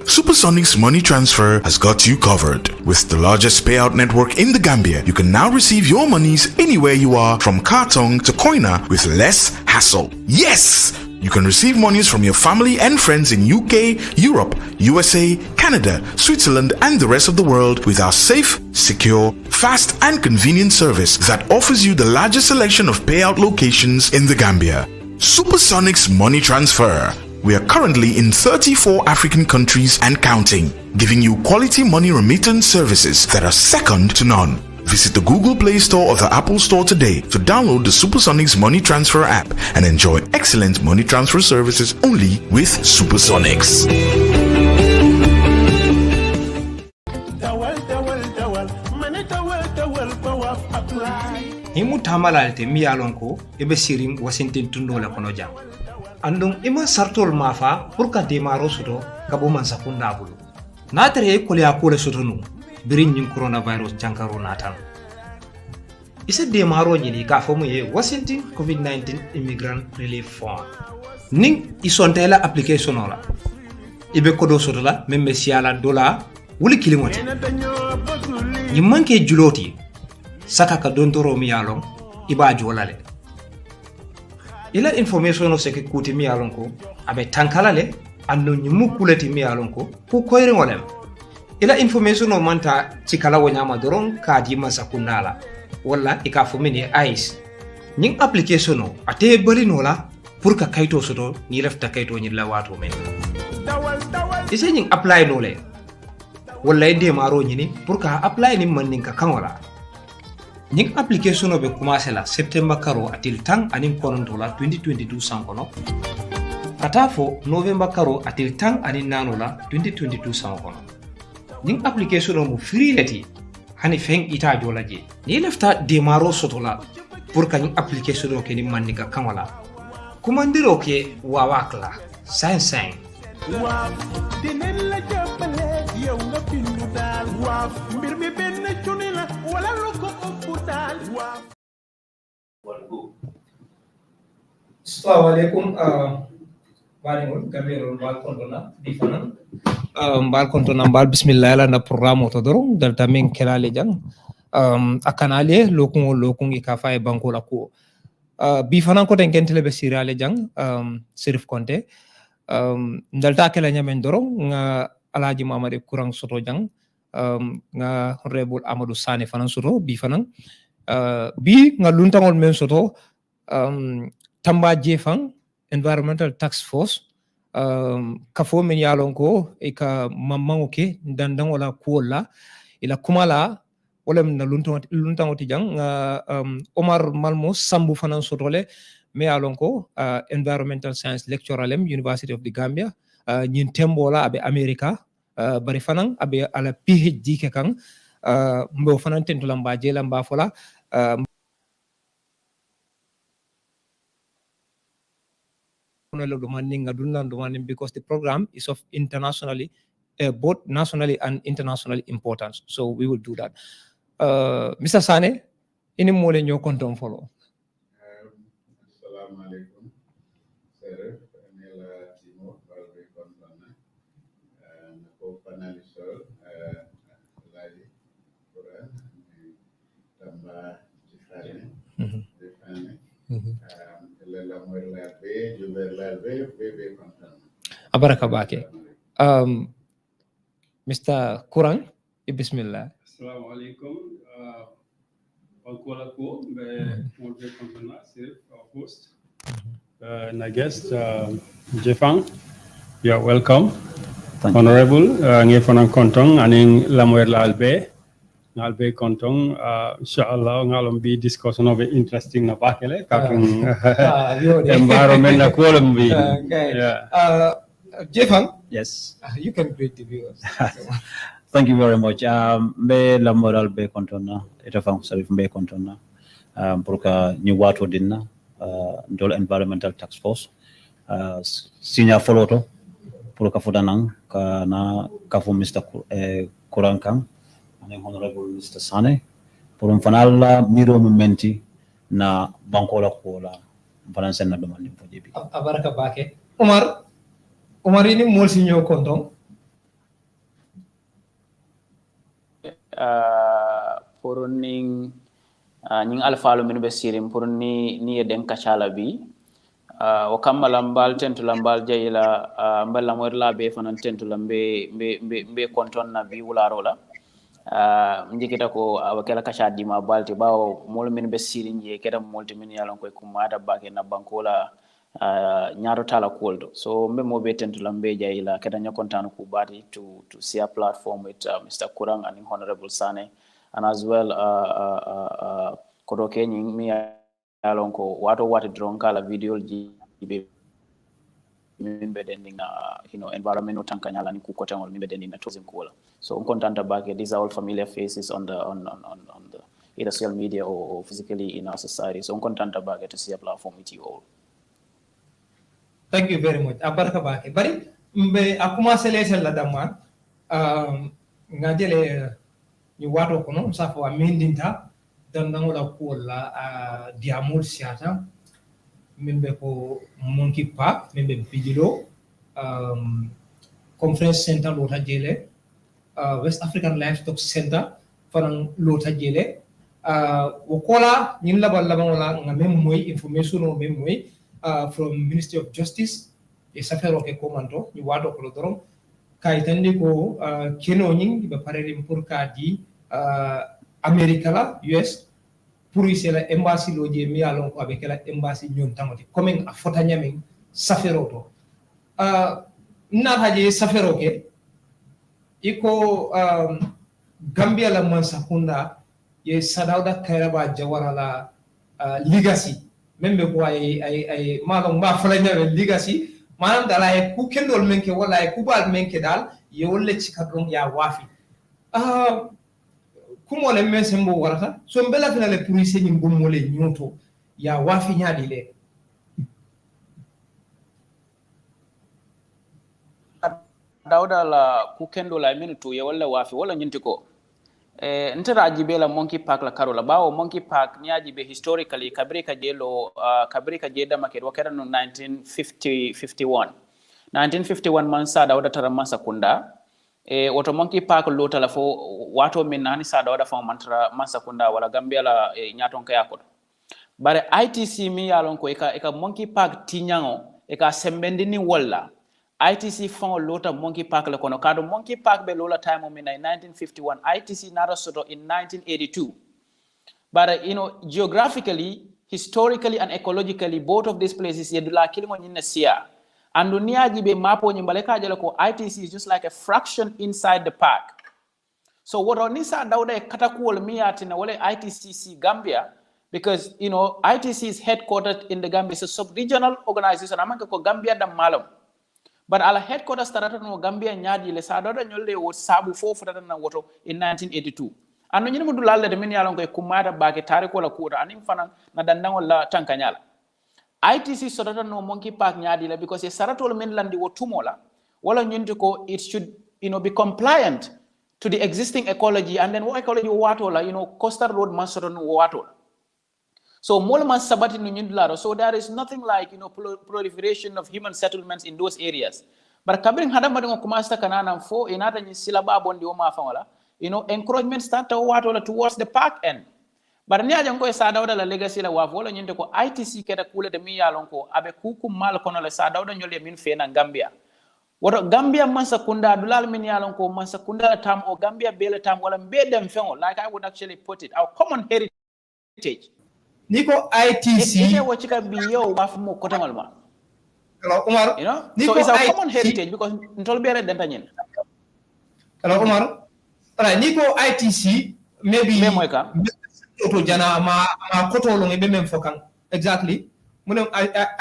Supersonic's money transfer has got you covered. With the largest payout network in the Gambia, you can now receive your monies anywhere you are, from Kartong to Koina, with less hassle. Yes! You can receive monies from your family and friends in UK, Europe, USA, Canada, Switzerland, and the rest of the world with our safe, secure, fast, and convenient service that offers you the largest selection of payout locations in the Gambia. Supersonic's money transfer. We are currently in 34 African countries and counting, giving you quality money remittance services that are second to none. Visit the Google Play Store or the Apple Store today to download the Supersonics Money Transfer app and enjoy excellent money transfer services only with Supersonics. Himu tamalalte mi yalonko ebe sirim Washington tundole kono jam. Andong ima sartol mafa pour ka demaro soto kabo man sakunda bulu. Natere ko le akole soto nu. Birin yin coronavirus jankaro natan. Ise demaro nyini ka fomu ye Washington COVID-19 Immigrant Relief Fund. Ning isontela application ola. Ibe kodo soto la membe siala dola wuli kilimote. Yimanke juloti saka ka dontoro mi yalon iba jolale. Ila information o seke kuti mi yalon ko abe tankalale ando nyimu kuleti mi yalon ko ku koyre ngolem. Ila information o manta cikala wonyama doron ka di masakundala wala ikafo mini ice ning application o ate bali nola pour ka kayto soto ni lefta kayto ni la wato men ise ning apply nole wala ide maro nyini pour ka apply ni man ninka kangola ning application o be commencer la september karo atil tang anin konontola 2022 sankono kata fo november karo atil tang anin nanola 2022 sankono ning application mo free leti hani feng ita jolaje ni lefta demaro sotola pour ka ning application o ke ni mannika kamala kumandiro ke wawakla sain wa dinella jabale yow nga pindu dal wa mbir mi ben tunila wala loko opudal wa assalamu alaikum Banko Gamero Banko La Kuwo Banko nambal bismillah la na programme to dorong dal tamen kelale jang akanale lokung ikafa e Banko La Kuwo bi fanan ko ten kentele be sirale jang Serif Konte ndalta kala nyamen dorong nga alaji mamade kurang soto jang nga rebul Amadou Sane fanan soto bi fanan bi nga luntangol men soto tamba jefang Environmental Task Force kafo men yalon ko e ka mammango ke dandango la kuola ila kumala wala na luntango ti jang Omar Malmo sambu fanan sotole me yalon ko environmental science lecturer lem University of the Gambia nyin tembola abe America bari fanan abe ala PhD ke kan mbo fanan tentulam ba jelam ba fola because the program is of internationally, both nationally and internationally importance. So we will do that. Mr. Sane, any more than your content follow? Assalamu alaikum. Serif, Nela Timo, Balbe Kontana, co-panelist, Lali, Quran, Tamba Jifane, Abaraka bake. Mr. Kurang, bismillah. Assalamu alaikum. Banko La Kuwo, Molbe Kontona, Serif, host. And I guess Jefang, you're welcome. Thank Honorable Ngefonan Kontong, aning Lamoer Lalbe. Ngalbe kontong inshallah ngalom bi discussion of interesting na bakele kakung environment na kolom bi Jefang, Yes. you can greet the viewers. Thank you very much. Be la moral be kontona eta fam sarif be kontona pour ka ni wato dinna ndol environmental task force signa foloto pour ka fodanang ka na ka fo Mr. Kurankang and Honorable Mr. Sane pour fanala miro momenti na Banko La Kuwo balansen na domandi po jebi Abaraka bake. Omar ini mol sinyo kontong. pour ning ning alfa lo min be sirim pour ni den kachala bi o kamala mbal tentu lambal jeyla mballa mo la be fanan tentu lambe be konton na bi wularo la njikita ko wakela kacha dima balti bawo mol min be sirin je kedam molti min yalon koy kumada bake na bankola nyaro tala koldo so mbe mo be tentu lambe jayila keda nyakontano ku bati to see a platform with Mr. Kurang and Honorable Sane and as well kodoke mi yalon ko wato drone kala video ji be mimbe dending environment tankanyala ni ku kotangol mimbe dending na tourism kola so contanta bake these are all familiar faces on the either social media or physically in our society so contanta bake to see a platform with you all. Thank you very much. Abaraka bake. Bari mbe akuma selesel la dama ngajele ni wato kono safa wa mindinta dandango la kuola diamol siata mimbe ko Monkey Park mimbe Bijilo conference center lota jele West African Livestock Center fanang lota jele wokola nyilla balla wala ngam moy information o mem moy from Ministry of Justice e safero ke komanto ni wado ko dorom kay tandi ko keno nying be parere pour ka di America la US pour ise la embassy lo je mi alon ko avec la embassy nyon tamati comme a fota nyamin safero to na haje safero ke iko Gambia la man sakunda ye sadawda kayraba jawara la legacy membe ko ay malon ba fala nyawe legacy manam dala e ku kendol menke wala e kubal menke dal ye wolle ci kadron ya wafi kumo le mesembo warata so mbela fina le police ni ngomole nyoto ya wafi nyaadi le dawda la ku kendol la minutu ye wala wafi wala nyinti ko ntera ajibe la Monkey Park la karola bawo Monkey Park ni ajibe historically kabrika jeda market wakera no 1951 man sada wada tara masa kunda woto Monkey Park lota la fo wato min nani sada wada fa mantra masa kunda wala Gambia la nyaton kaya ko bare ITC mi yalon ko eka Monkey Park tinyango eka sembendini wala ITC found lota Monkey Park le kono kado Monkey Park be lola time in 1951 ITC nara soto in 1982 but geographically historically and ecologically both of these places yedula kilimo nyina sia and uniaji be mapo nyimbaleka jale ko ITC is just like a fraction inside the park so what onisa dauda katakuol miati na wale ITCC Gambia because ITC is headquartered in the Gambia it's a sub-regional organization amanka ko Gambia da malam but ala headquarters started no Gambia nyaadi le sa doda nyolle wo sabu fofu tata na woto in 1982 anno nyini mudu lalle de min yalon ko kumada baake tariko la kuuta anim fanan na dandango la tankanyala ITC sodata no Monkey Park nyaadi le because saratol men landi wo tumola wala nyinti ko it should be compliant to the existing ecology and then what ecology watola coastal road man soton watola so molman sabati no nyindularo so there is nothing like proliferation of human settlements in those areas but kabring hada madingo kumasta kanana fo inata nyi silaba bondi o ma fawala encouragement start to watola towards the park end but ni aja ko sa dawda la legacy la wafo la nyinde ko ITC keda kule de mi yalon ko abe kuku mal kono la sa dawda nyole min fe na Gambia woto Gambia man sakunda dulal min yalon ko man sakunda tam o Gambia bele tam wala bedem fengo like I would actually put it our common heritage Niko ITC ite wachika biyo wafu mo kotangol ma Hello Umar so it's our common heritage because ntolbere denta nyen Hello Umar Niko ITC maybe to jana ma koto lo ngi mem fokan exactly munem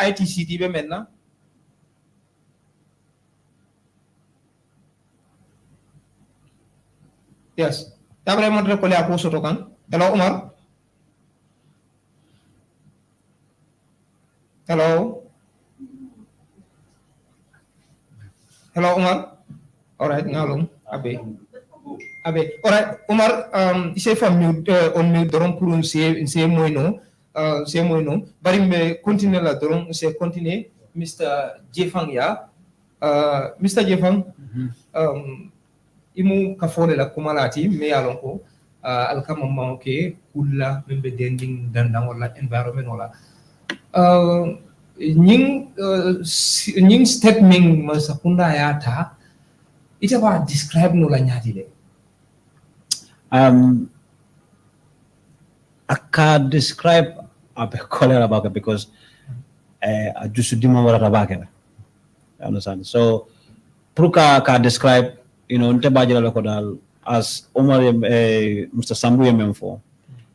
ITC di be menna yes tabre mo ko le ako soto kan hello Umar hello Umar all right ngalum abe alright Umar ise from mute on mute doron pour c'est moino bari me continuer la doron c'est continuer Mr. Jefang ya Mr. Jefang imu kafole la kumalati me yalonko alkama manke kulla membe dending dandang wala environment wala nying statement masakunda yata ita ba describe no la nyati de I can't describe a cholera about it because I just didn't know what about it. I understand. So, Pruka can describe, you know, Bijilo Kodal as Omar Mr. Sambu Yememfo,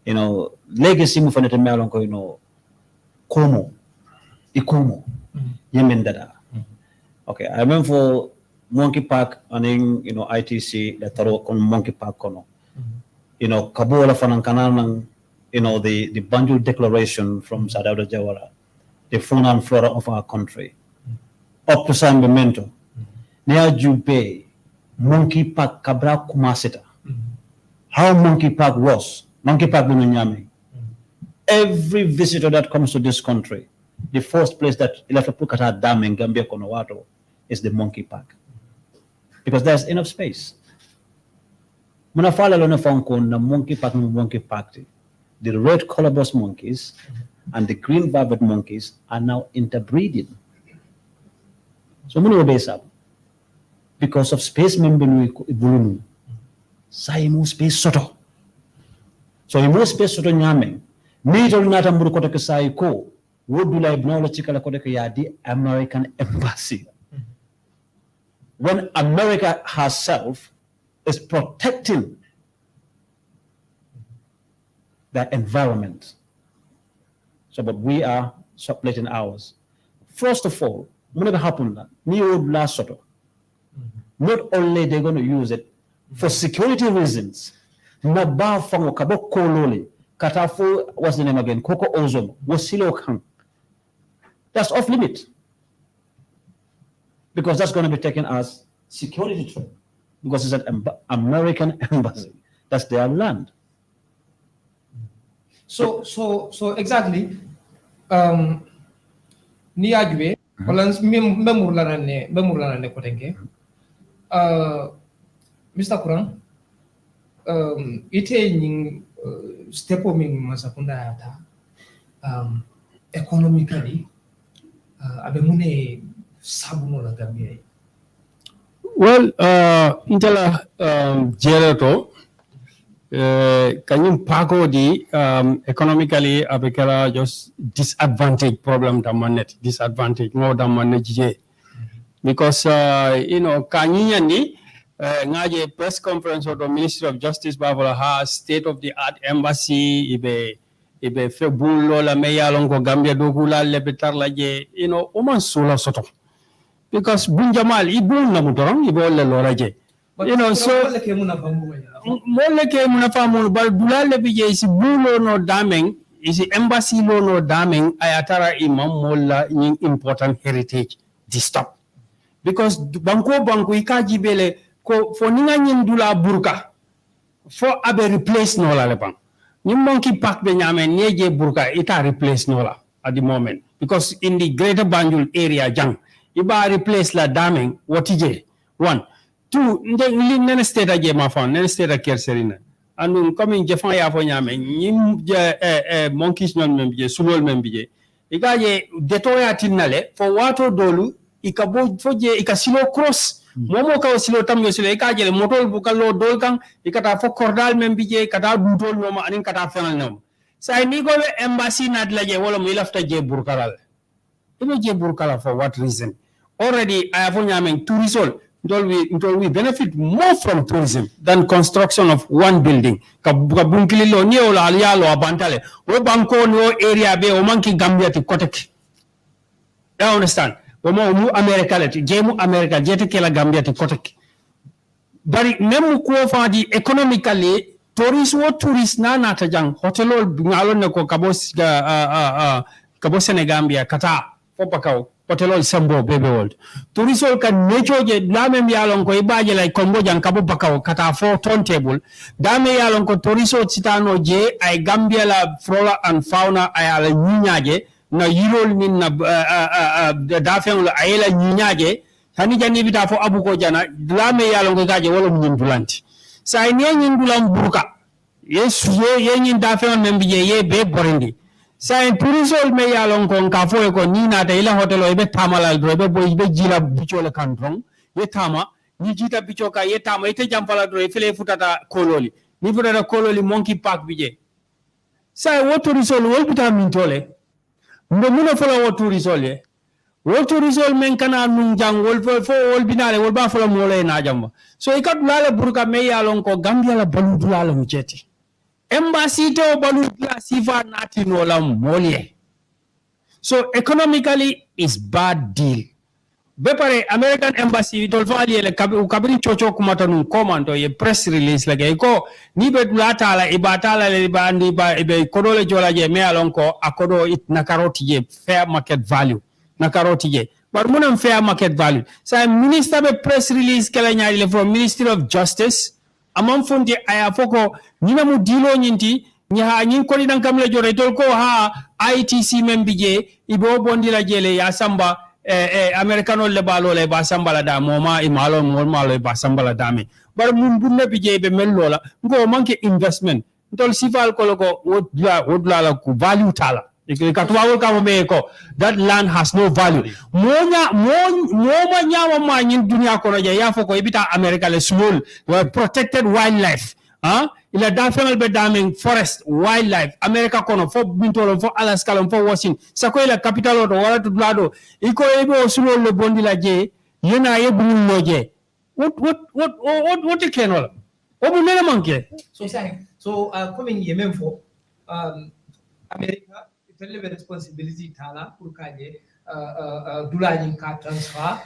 you know, legacy mu fanete melon ko, you know, Komo, Ikumo, Yemendada. Okay, I remember for Monkey Park and then, you know, ITC that throw on Monkey Park kono. You know, Kabola Fanankanang, you know, the Banjul Declaration from Sadauda Jawara, the fauna and flora of our country, up to San Memento, near Jube, Monkey Park Kabra Kumasita. How Monkey Park was, Monkey Park Bunyame. Every visitor that comes to this country, the first place that Ilafapukata Dam in Gambia Konowato is the Monkey Park. Because there's enough space. Munafala lona fonko na Monkey Park. The red colobus monkeys and the green barbed monkeys are now interbreeding. So many obey up because of space members bulunu. Saimu space soto. So imu space soto nyame. Major nata mburu kote kesai ko. Wodu la ibnola chikala kote ke yadi American Embassy. When America herself is protecting the environment. So, but we are subletting ours. First of all, whatever happened, not only they're going to use it for security reasons, what's the name again? Coco Ozone, that's off limit. Because that's going to be taken as security threat. Because it's an American embassy. That's their land. So exactly. Ni ajwe wala memurlana ne kotenge. Mr. Kurang, ite nying stepo ming masakunda yata economically abe mune sabuno la Gambia. Well, intela jeleto kanyum pago di economically abekala just disadvantage problem damanet disadvantage no damanage because you know kanyani ngaje press conference of the Ministry of Justice Bavola has state of the art embassy ibe febulo la meyalongo Gambia dogula lebetar laje you know oman sula soto because bunjamal ibun na mutorong ibolle loraje you know so moleke munafamu bal bulale bije isi bulo no dameng isi embassy lo no dameng ayatara imam molla in important heritage disturb because banko ikaji bele ko fo ninga nyindula burka fo abe replace no la lepang ni Monkey Park be nyame neje burka ita replace no la at the moment because in the greater Banjul area jang iba replace la dameng wotije one two nene state aje ma fa nene state kerserina anu comme jefan ya fo nyame nyim monkeys non membe sulol membe igaje detoya tinale fo wato dolu ikabo foje ikasilo cross momo ka silo tamyo silo ikaje le motol bu kallo dol kan ikata fo cordal membe kata dutol moma anin kata fenal nom say ni go embassy nad laje wala mu lafta je burkaral ibe je burkala for what reason already I have nyame tourisol we benefit more from tourism than construction of one building. Kabunkililo ni ola alialo abantale. We banko no area be o manki Gambia ti kotek. You understand? We mu America leti. Jemu America jete kela Gambia ti kotek. Bari nemu kuofa di economically tourist na natajang hotelo ngalo ne ko kabos Senegambia kata popakao hotelol sambo bebe world tourisol kan nechoje dame mi yalon ko ibaje lay kombo jan kabo bakaw kata fo turntable dame yalon ko tourisol citano je ay Gambia la flora and fauna ay ala nyinyaje na yirol min na dafeng la ay la nyinyaje hani jani bita fo abu ko jana lame yalo ko gaje wala mun dulanti say ne nyin dulam burka yesu ye nyin da fe on membi ye be borindi say turisol me yalo ko ka fo ko ni na ta ila hotel o be tamalal do be boy be jila bichole kantron ye tama ni jita bichoka ye tama ite jampala do fele futata kololi ni futata kololi monkey park bije say wo turisol wol bita min tole ndo muno fola wo turisol ye woto risol men kana nun jang wol fo wol binale wol ba fo mo lay na jamba so ikat lale burka me yalon ko gambia la balu dulala mu ceti embassy to balu dula sifa nati no lam molye so economically is bad deal be pare American embassy tol fali le kabri chocho kumata nun komando ye press release lage ko ni be dulata la ibatala le bandi ba be kodole jola je me yalon ko akodo it nakaroti je fair market value nakaroti je but munam fair market value sa minister be press release kala nyaari le from Ministry of Justice amam fonde aya foko nina mu dilo nyinti nya nyin ko dan kam le jore tol ko ha ITC membije ibo bondila jele ya samba Americano le balo le ba samba la da moma imalo malo ba samba la dame bar mun bunne bije be mel lola ngo manke investment tol sifal ko wodla la ku value tala that land has no value. Moma nyawa ma nyin dunia kono je ya foko ibita America le small protected wildlife. Ila dafangal be daming forest wildlife America kono fo bintolo fo Alaska fo Washington sako ila capital do wala to blado iko ebo small le bondi la je yena yebu loje what you can all obu mena manke so coming yemen for America tell responsibility tala pour kaje dulaji ka transfer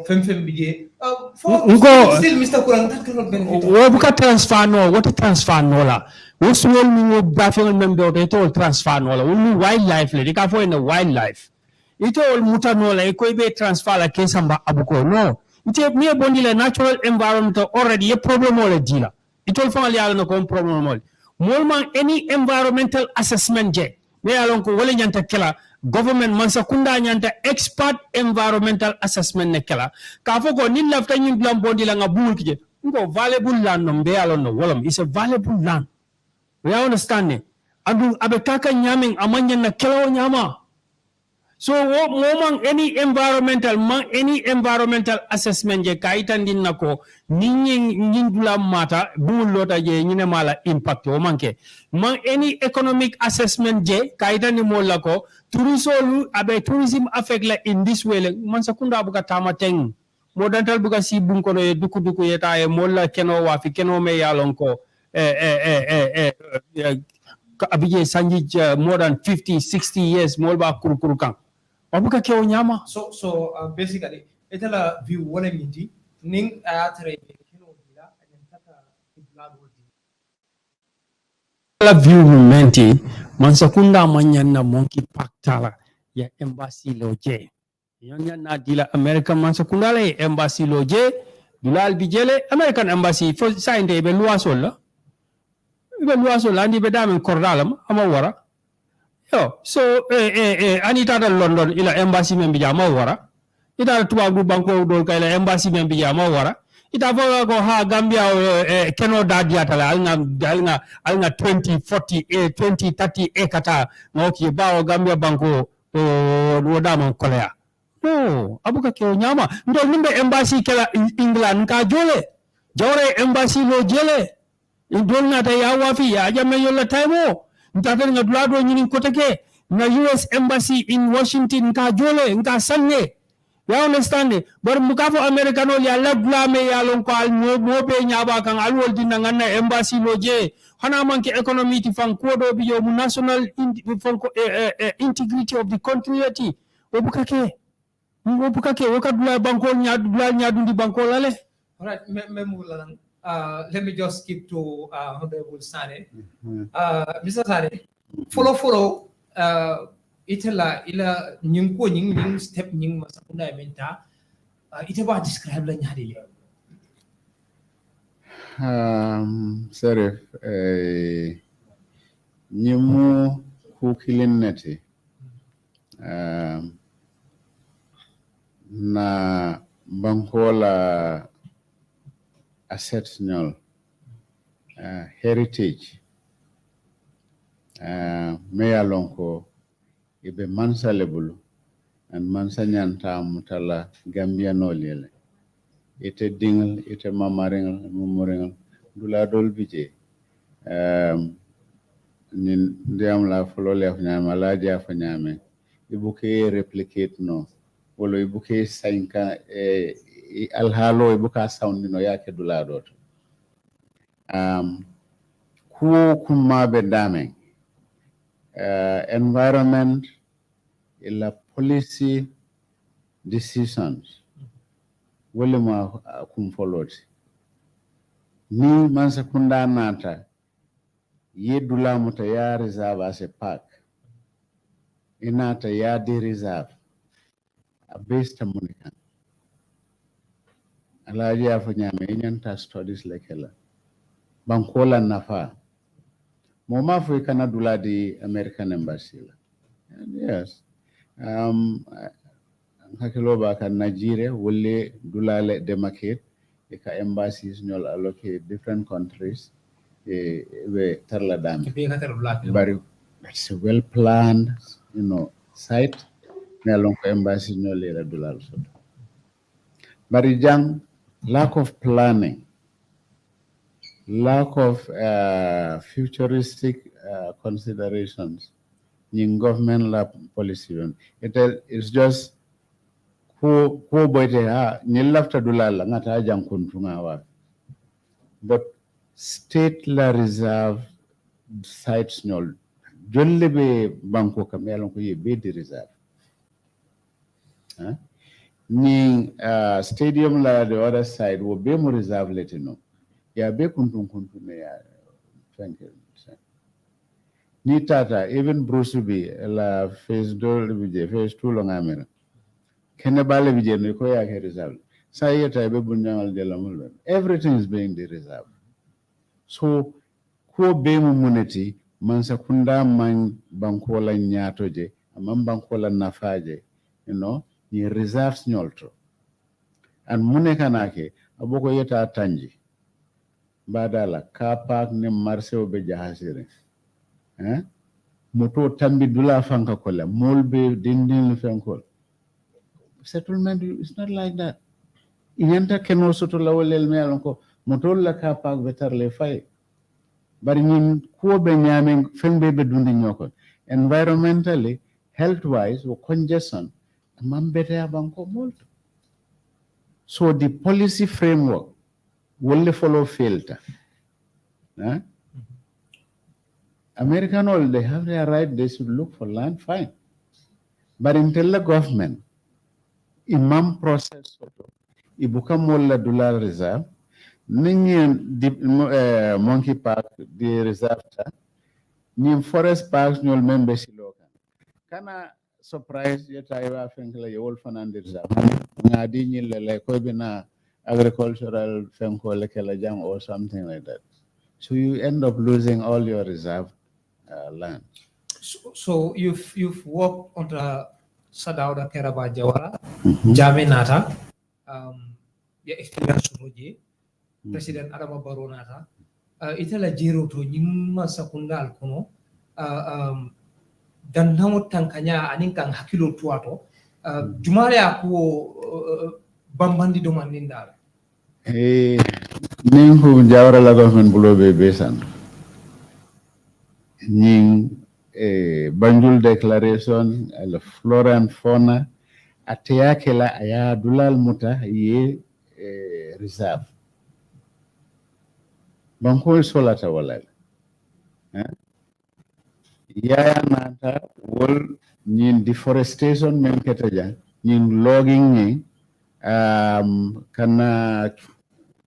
fem bije still Mr. Kurang that cannot benefit wo buka transfer no what transfer no la wo small mi wo dafel membe o to transfer no la wo wildlife le ka fo in wildlife ito ol muta no la ko be transfer la kesamba abuko no ite mi bondi la natural environment already a problem o le dila ito fa ali ala no ko problem mo man any environmental assessment je me alon ko wala nyanta kala government man sakunda nyanta expert environmental assessment ne kala ka foko ni lafta nyin blam bondi la ngabul kije ngo valuable land no be alon no wolom is a valuable land we understand ne adu abetaka nyamin amanya na kala nyama so mo any environmental assessment je kaitan din nako nyin dula mata bul lota je nyine mala impact o manke man any economic assessment je kaitan ni molla ko tourism affect la in this way man sakunda buka tamateng modantal buka si bun ko no duku yeta e molla keno wa fi keno me yalon ko abije sanji more than 50-60 years molba kurukuru kan wabuka ke onyama so basically etala view wala mindi ning ayatre kino dila ajantaka iblado la view menti man sakunda manyanna monkey park tala ya embassy loje yonya na dila American man sakunda la embassy loje bilal bijele American embassy fo sainde be luasola andi be damen kordalam ama wara yo so anita da London ila embassy men bijama wara ita tuwa du banko do kay la embassy men bijama wara ita fo ko ha Gambia keno dadia tala alna 20 40 20 30 ekata ngoki bawo Gambia banko do dama kolea no abuka ke nyama ndo nimbe embassy kala England ka jore embassy lo jele indol na ta ya wafi ya jamme yolla taymo ntatel nga dulado nyini koteke na US embassy in Washington ka jole nka sanne ya understand bar mukafo americano ya labla me ya lon ko al mo be nyaba kan al wol dinna nganna embassy loje hana manke economy ti fan ko do bi yo national integrity of the country yati o bukake wo kadula banko nyaadu ndi banko lale. All right, let me just skip to Honorable Sane. Mr. Sane, follow ila nying step nying masakunda menta itaba describe la nyadi le. Serif nyimu kukilin neti na Banko La assets heritage meya lonko ibe mansa lebulu and mansa nyanta mutala Gambia no lele ite dingal ite mamaringal mumuringal dula dol bije nin ndiam la folo le nyama la dia fa nyame ibuke replicate no wolo ibuke sainka alhalo ibuka sound no yake dula dot ku kuma be dame environment ila policy decisions wole ma kum foloti ni mansa kunda nata yedula muta ya reserve as a park inata ya de reserve a based amunikan alaji afanyame inyanta studies lekela bankola nafa moma fu kana dula di American embassy la and yes hakilo ba kan Nigeria wolle dula le demarcate ka embassies nyol allocate different countries we tarla dam bari it's a well planned site melon ko embassy nyol le dula so bari jang lack of planning, lack of futuristic considerations in government lab policy. It's just who boy ni lafta dulala ngata jang kuntunga wa. But state la reserve sites nyol jolle be banko kamelon ko ye be de reserve. Ni stadium la the other side will be more reserve letino. Ya be kuntum me ya thank you. Ni tata even Bruce B la phase 2 long amena. Kene bale bije ni ko ya ke reserve. Sa yeta be bunyangal de la mulbe. Everything is being the reserve. So ko be mu muneti man sakunda man banko la nyato je amam banko la nafaje ni reserves nyolto and munekanake aboko yeta tanji badala car park ne marse obe jahasire moto tambi dula fanka kola molbe dindin fankol settlement is not like that inyanta keno soto lawolel melon ko moto la car park betar le fay bari ñin ko be ñamen fembe be dundi ñokon environmentally health wise or congestion so the policy framework will follow filter. American all they have their right, they should look for land, fine. But until the government, imam process ibuka molla dollar reserve, ningi monkey park the reserve ni forest parks nyol membe siloka. Kana surprise yeta iwa fenkla yewol fanande reserve ngadi nyille le ko bina agricultural fenko lekela jang or something like that, so you end up losing all your reserve land. So you've worked under Sadauda Keraba Jawara, Jame Nata, ya experience roje President Adama Barrow Nata, itala jero to nyima sakundal kono dan namo tankanya anin kan hakilo tuato jumare ako bambandi do mandindal ning hu jawra la government bulobe besan ning Banjul declaration la flora and fauna ateyake la aya dulal muta ye reserve banko solata wala yaya nata wol ñin deforestation men ketaja ñin logging ni kana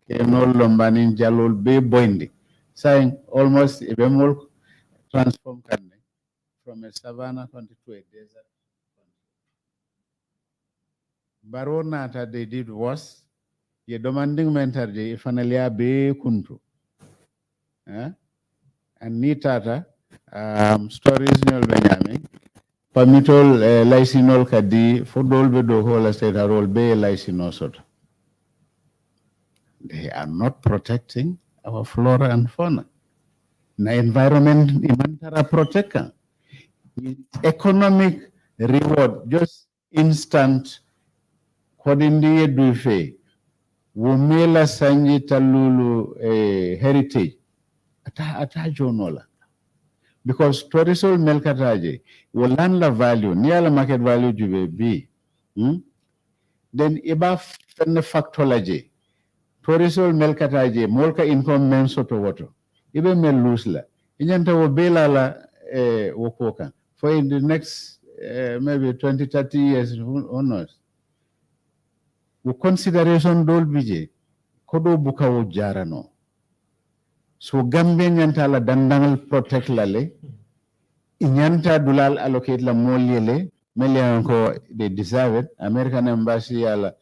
kenol lombani jalol be boyndi saying almost be mol transform kanne from a savanna country to a desert country. Baro nata they did worse ye demanding mentarje ifanalia be kuntu and ni tata stories nyol benyame pamitol lysinol kadi fodol be do hola state role be lysino soto they are not protecting our flora and fauna. Na environment imantara protecting. Economic reward, just instant, kodindiye dufe, wumela sanji talulu heritage, ata jonola. Because tourism melkataje, land la value, near la market value jube B. Then iba fenne factology. Tourism melkataje, molka income men soto water. Ibe mel lose la. Inyanta wo bela la wokoka. For in the next maybe 20, 30 years, who knows? We consideration dol bije, kodo buka wo jarano. So Gambia nyanta la dandangal protect lale, inyanta dulal allocate la moliele, melianko they deserve it. American embassy ala,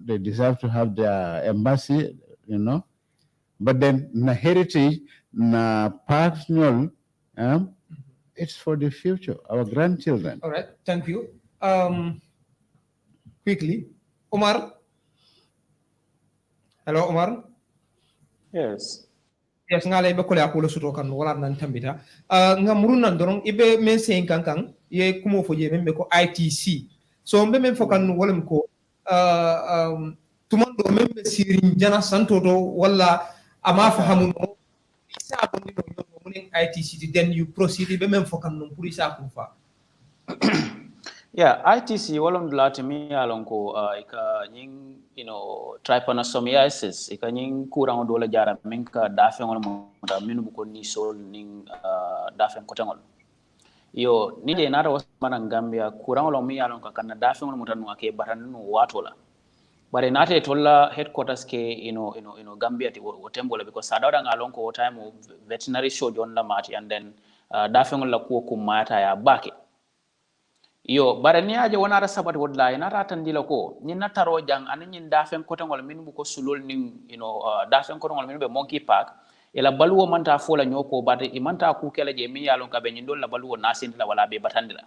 they deserve to have their embassy, But then na heritage, na parks nyol, it's for the future, our grandchildren. All right, thank you. Quickly, Omar. Hello, Omar. Yes. Yes, ngale be kole akulo suto kan wala nan tambita. Nga murunan dorong ibe men sen kankang ye kumo foje membe ko ITC. So mbe men fokan wolem ko tumando membe sirin jana santoto wala ama fahamuno isa bondi no muning ITC then you proceed be men fokan no pour isa kufa. Yeah, ITC walom dulati mi alonko ika nying trypanosomiasis ika nying kurang dola jara minka dafengol mo da minu ko ni sol ning dafeng kotengol. Yo ni de nara wasmana Gambia kurang lo mi alonko kana dafengol mo tanu ake baranu watola. Bare nate tolla headquarters ke Gambia ti wotembola because sadawda ngalonko time of veterinary show John Lamati and then dafengol la kuwo kumata ya bake. Yo bare ni aje wona ra sabat wodla ina ratan dila ko ni nataro jang an ni dafen ko tangol min bu ko sulol ni dafen ko tangol min be monkey park ela baluwo manta fola nyoko bade imanta ku kala je mi yalon ka be ni dol la baluwo nasin la wala be batandila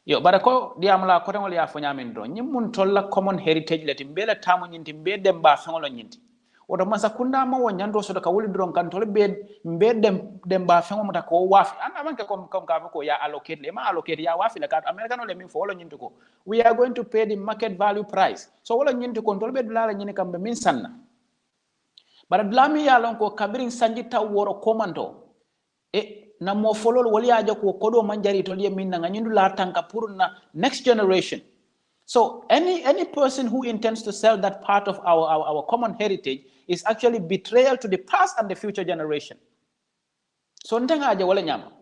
yo bare ko diamla ko tangol ya fo nyamin do nyim mun tolla common heritage lati bela tamo nyinti be dem ba fengolo nyinti odo masa kunda ma wonyando so ka wuli dron kan tole be dem ba fengo mata ko wafi an amanke kom ka ko ya allocate le ma allocate ya wafi la ka americano le min fo wala nyinti ko we are going to pay the market value price so wala nyinti ko tole be dulala nyini kambe min sanna bara dlami ya lon ko kabirin sanji taw woro komanto na mo folol wali aja ko kodo manjari to le min nga nyindu la tanka pour na next generation. So any person who intends to sell that part of our common heritage is actually betrayal to the past and the future generation. So ntenga aja wala nyama.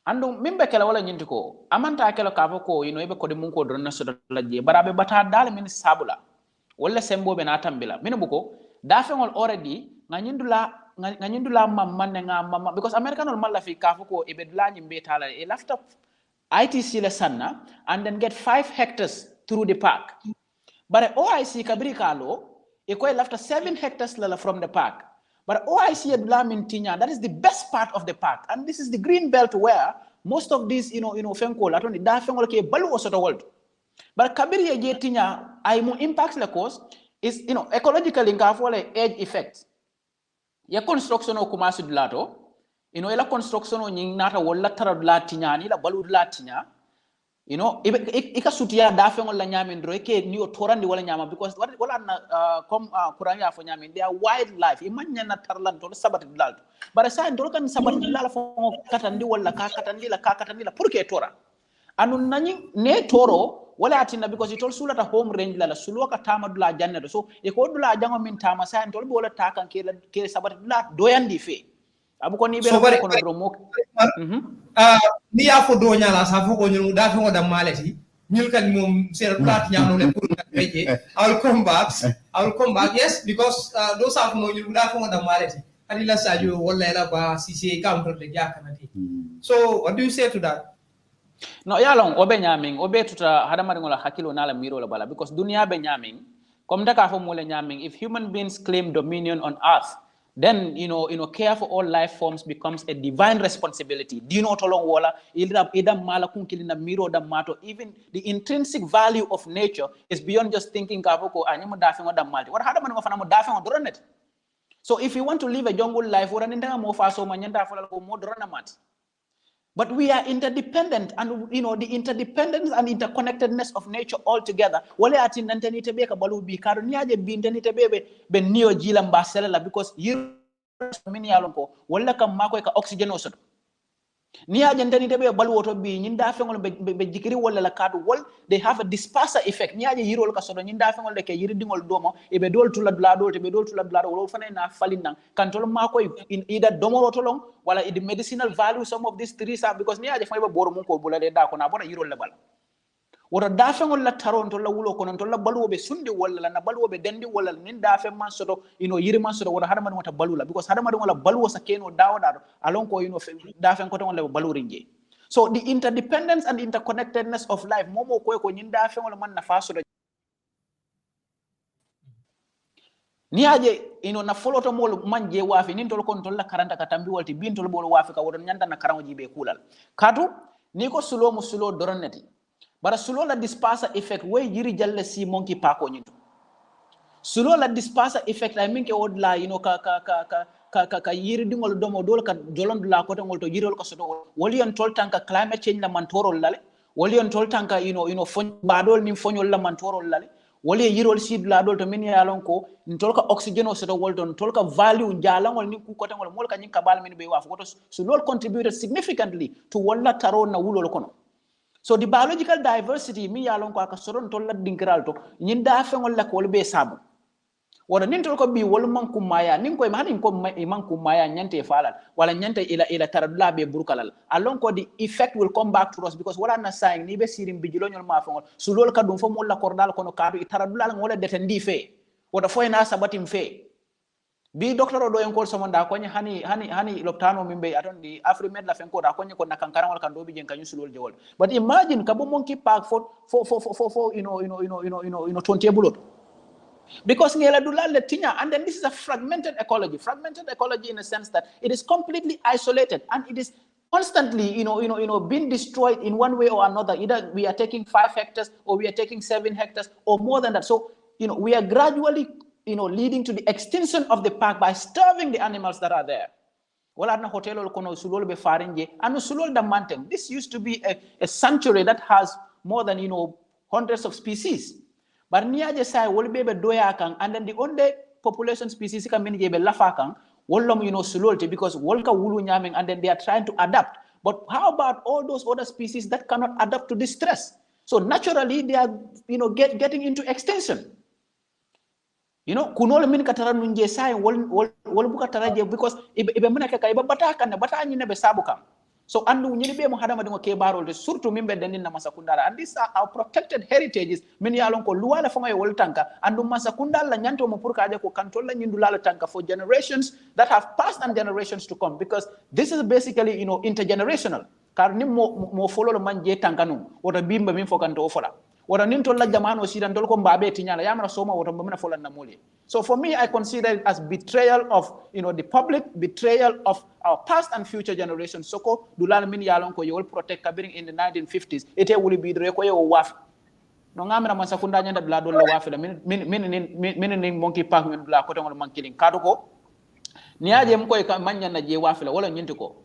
Andu mimbe kala wala nyinti ko amanta kala kafo ko ebe ko de munko dronna so la je barabe bata dal min sabula wala sembo be na tambila min buko dafengol already nganyindula mamman nga mamma because americanol malla fi kafo ko ebe dula nyimbe tala e lafta ITC le sanna and then get 5 hectares through the park. But OIC kabiri kalo iko left 7 hectares from the park. But OIC adlamin tinya, that is the best part of the park, and this is the green belt where most of these fenko latoni da fengol ke balu osoto world. But kabiri ye tinya ay mo impacts la cause is ecologically ngafole age effect. Ya construction o kumasi dulato ela construction o nying nata wala tara dulatinya ni la balu dulatinya ika sutia dafengol la nyamin dro ke ni o torandi wala nyama because wala na comme kuranya fo nyamin they are wildlife imanya na tarlan to sabat dilal bara sa ndol kan sabat dilal fo katandi wala ka katandi la pour que tora anu nani ne toro wala atina because it also sulata home range la suluka tama dula janna so e ko dula jango min tama sa ndol wala takan ke sabat dilal doyandi fe abu ko ni be ko no dromo ni ya fo do nyala sa fo ko ñu da fo da maleti ñul kan mom ser plat ñano le pour nga peje I'll come back yes because those are no ñu da fo da maleti ani la sadio wala la ba cc counter de jakanati so what do you say to that? No yalong obe nyaming obe tuta hadamari ngola hakilo nala miro la bala because dunia be nyaming comme daka fo mo le nyaming if human beings claim dominion on earth then care for all life forms becomes a divine responsibility. Dino tolong wala ida mala kunkilina miro da mato. Even the intrinsic value of nature is beyond just thinking kavoko anyama dafeng da malti. What hada man ngofana mo dafeng odronet. So if you want to live a jungle life, what ninda mo faso manyanda fola ko mo drona mat. But we are interdependent, and the interdependence and interconnectedness of nature altogether. Wale ati nanteni tebe ka balu bi karu niaje binteni tebe be niyo jila mbasela because you mini alonko wala kam mako ka oxygen osodo. Niaje nanteni tebe balu woto bi nyinda fengol be jikiri wala la kadu wal they have a disperser effect. Niaje yirol ka sodo nyinda fengol de ke yiri dingol domo e be dol tula blado te be dol tula blado wala fana na falina kantol mako in either domo rotolong wala the medicinal value some of these trees are because niaje fay ba boro mun ko bulale da ko na bona yirol le bala wala da fengol la taron to la wulo ko non to la balu be sundi wala na balu be dendi wala nin da fe man sodo yiri man sodo wala hada man wata balu la because hada man wala balu sa keno dawo da alon ko da fen ko ton le balu rinje. So the interdependence and interconnectedness of life momo ko nyin da fengol man na faso niaje na follow to mol manje wafi nin tol kon tol la karanta katambi walti bin tol bol wafi ka wodon nyanda na karango jibe kulal katu ni ko sulo mu sulo doroneti bara sulo la disperser effect way jiri jalle si monkey pako nyito sulo la disperser effect I mean ke odla ka yiri dingol domo dol ka jolon la ko tangol to yirol ko soto woli on tol tanka climate change la man torol lale woli on tol tanka fon badol nim fonyol la man torol lale wali yirol sid la dol to min yalon ko ntol ka oxygen o soto wolton tol ka value jalangol ni ku kotangol mol ka nyin ka bal min be waf goto so lol contributed significantly to walla taro na wulol kono. So the biological diversity mi yalon ko aka soron tol la dinkiral to nyin da fengol la ko be sabu wala nin tol ko bi wol man kum maya nin ko man ko man kum maya nyante falal wala nyante ila taradula be burkalal alon ko the effect will come back to us because wala na saying ni be sirim bijilo nyol ma fengol su lol ka dum fo mo la kordal kono kadu taradula ngola detendi fe wala fo na sabatim fe bi doctor do en ko so monda ko hani loptano mimbe aton di afrimed la fenko da ko ko nakankaran wala kan do bi jen kanyu sulol jewol but imagine kabo monkey park for tontebulot because ngela dulal le tinya and then this is a fragmented ecology in a sense that it is completely isolated and it is constantly being destroyed in one way or another. Either we are taking 5 hectares or we are taking 7 hectares or more than that. So we are gradually leading to the extinction of the park by starving the animals that are there. Wala na hotel kono sulol be farinje and sulol da mountain. This used to be a sanctuary that has more than hundreds of species. But niaje sai wol bebe doya kan and then the only population species ka min jebe lafa kan wolom sulolti because wolka wulu nyaming and then they are trying to adapt. But how about all those other species that cannot adapt to this stress? So naturally they are getting into extinction. Kunol min katara nunje sai wol buka taraje because ibe munaka ka iba bataka na bata nyine be sabuka. So andu nyini be mo hadama dingo ke barol de surtout mimbe denin na masakundala and these are our protected heritages min yalon ko luwala fanga e wol tanka andu masakundala la nyanto mo pour kaje ko kantol la nyindu lala tanka for generations that have passed and generations to come because this is basically intergenerational kar ni mo fololo manje tanka nu wota bimba min fokanto fola wota nin tol la jamano sidan tol ko mbabe tinyala yamara soma wota mbamina fola na mole. So for me, I consider it as betrayal of the public, betrayal of our past and future generations. Soko dulal min yalon ko you will protect kabiring in the 1950s. Ite will be reko yo waf. No ngamira mansakunda nyanda bla do la waf la min monkey park min bla ko tongol mankilin kado ko niaje mko ka manya na je waf la wala nyinti ko.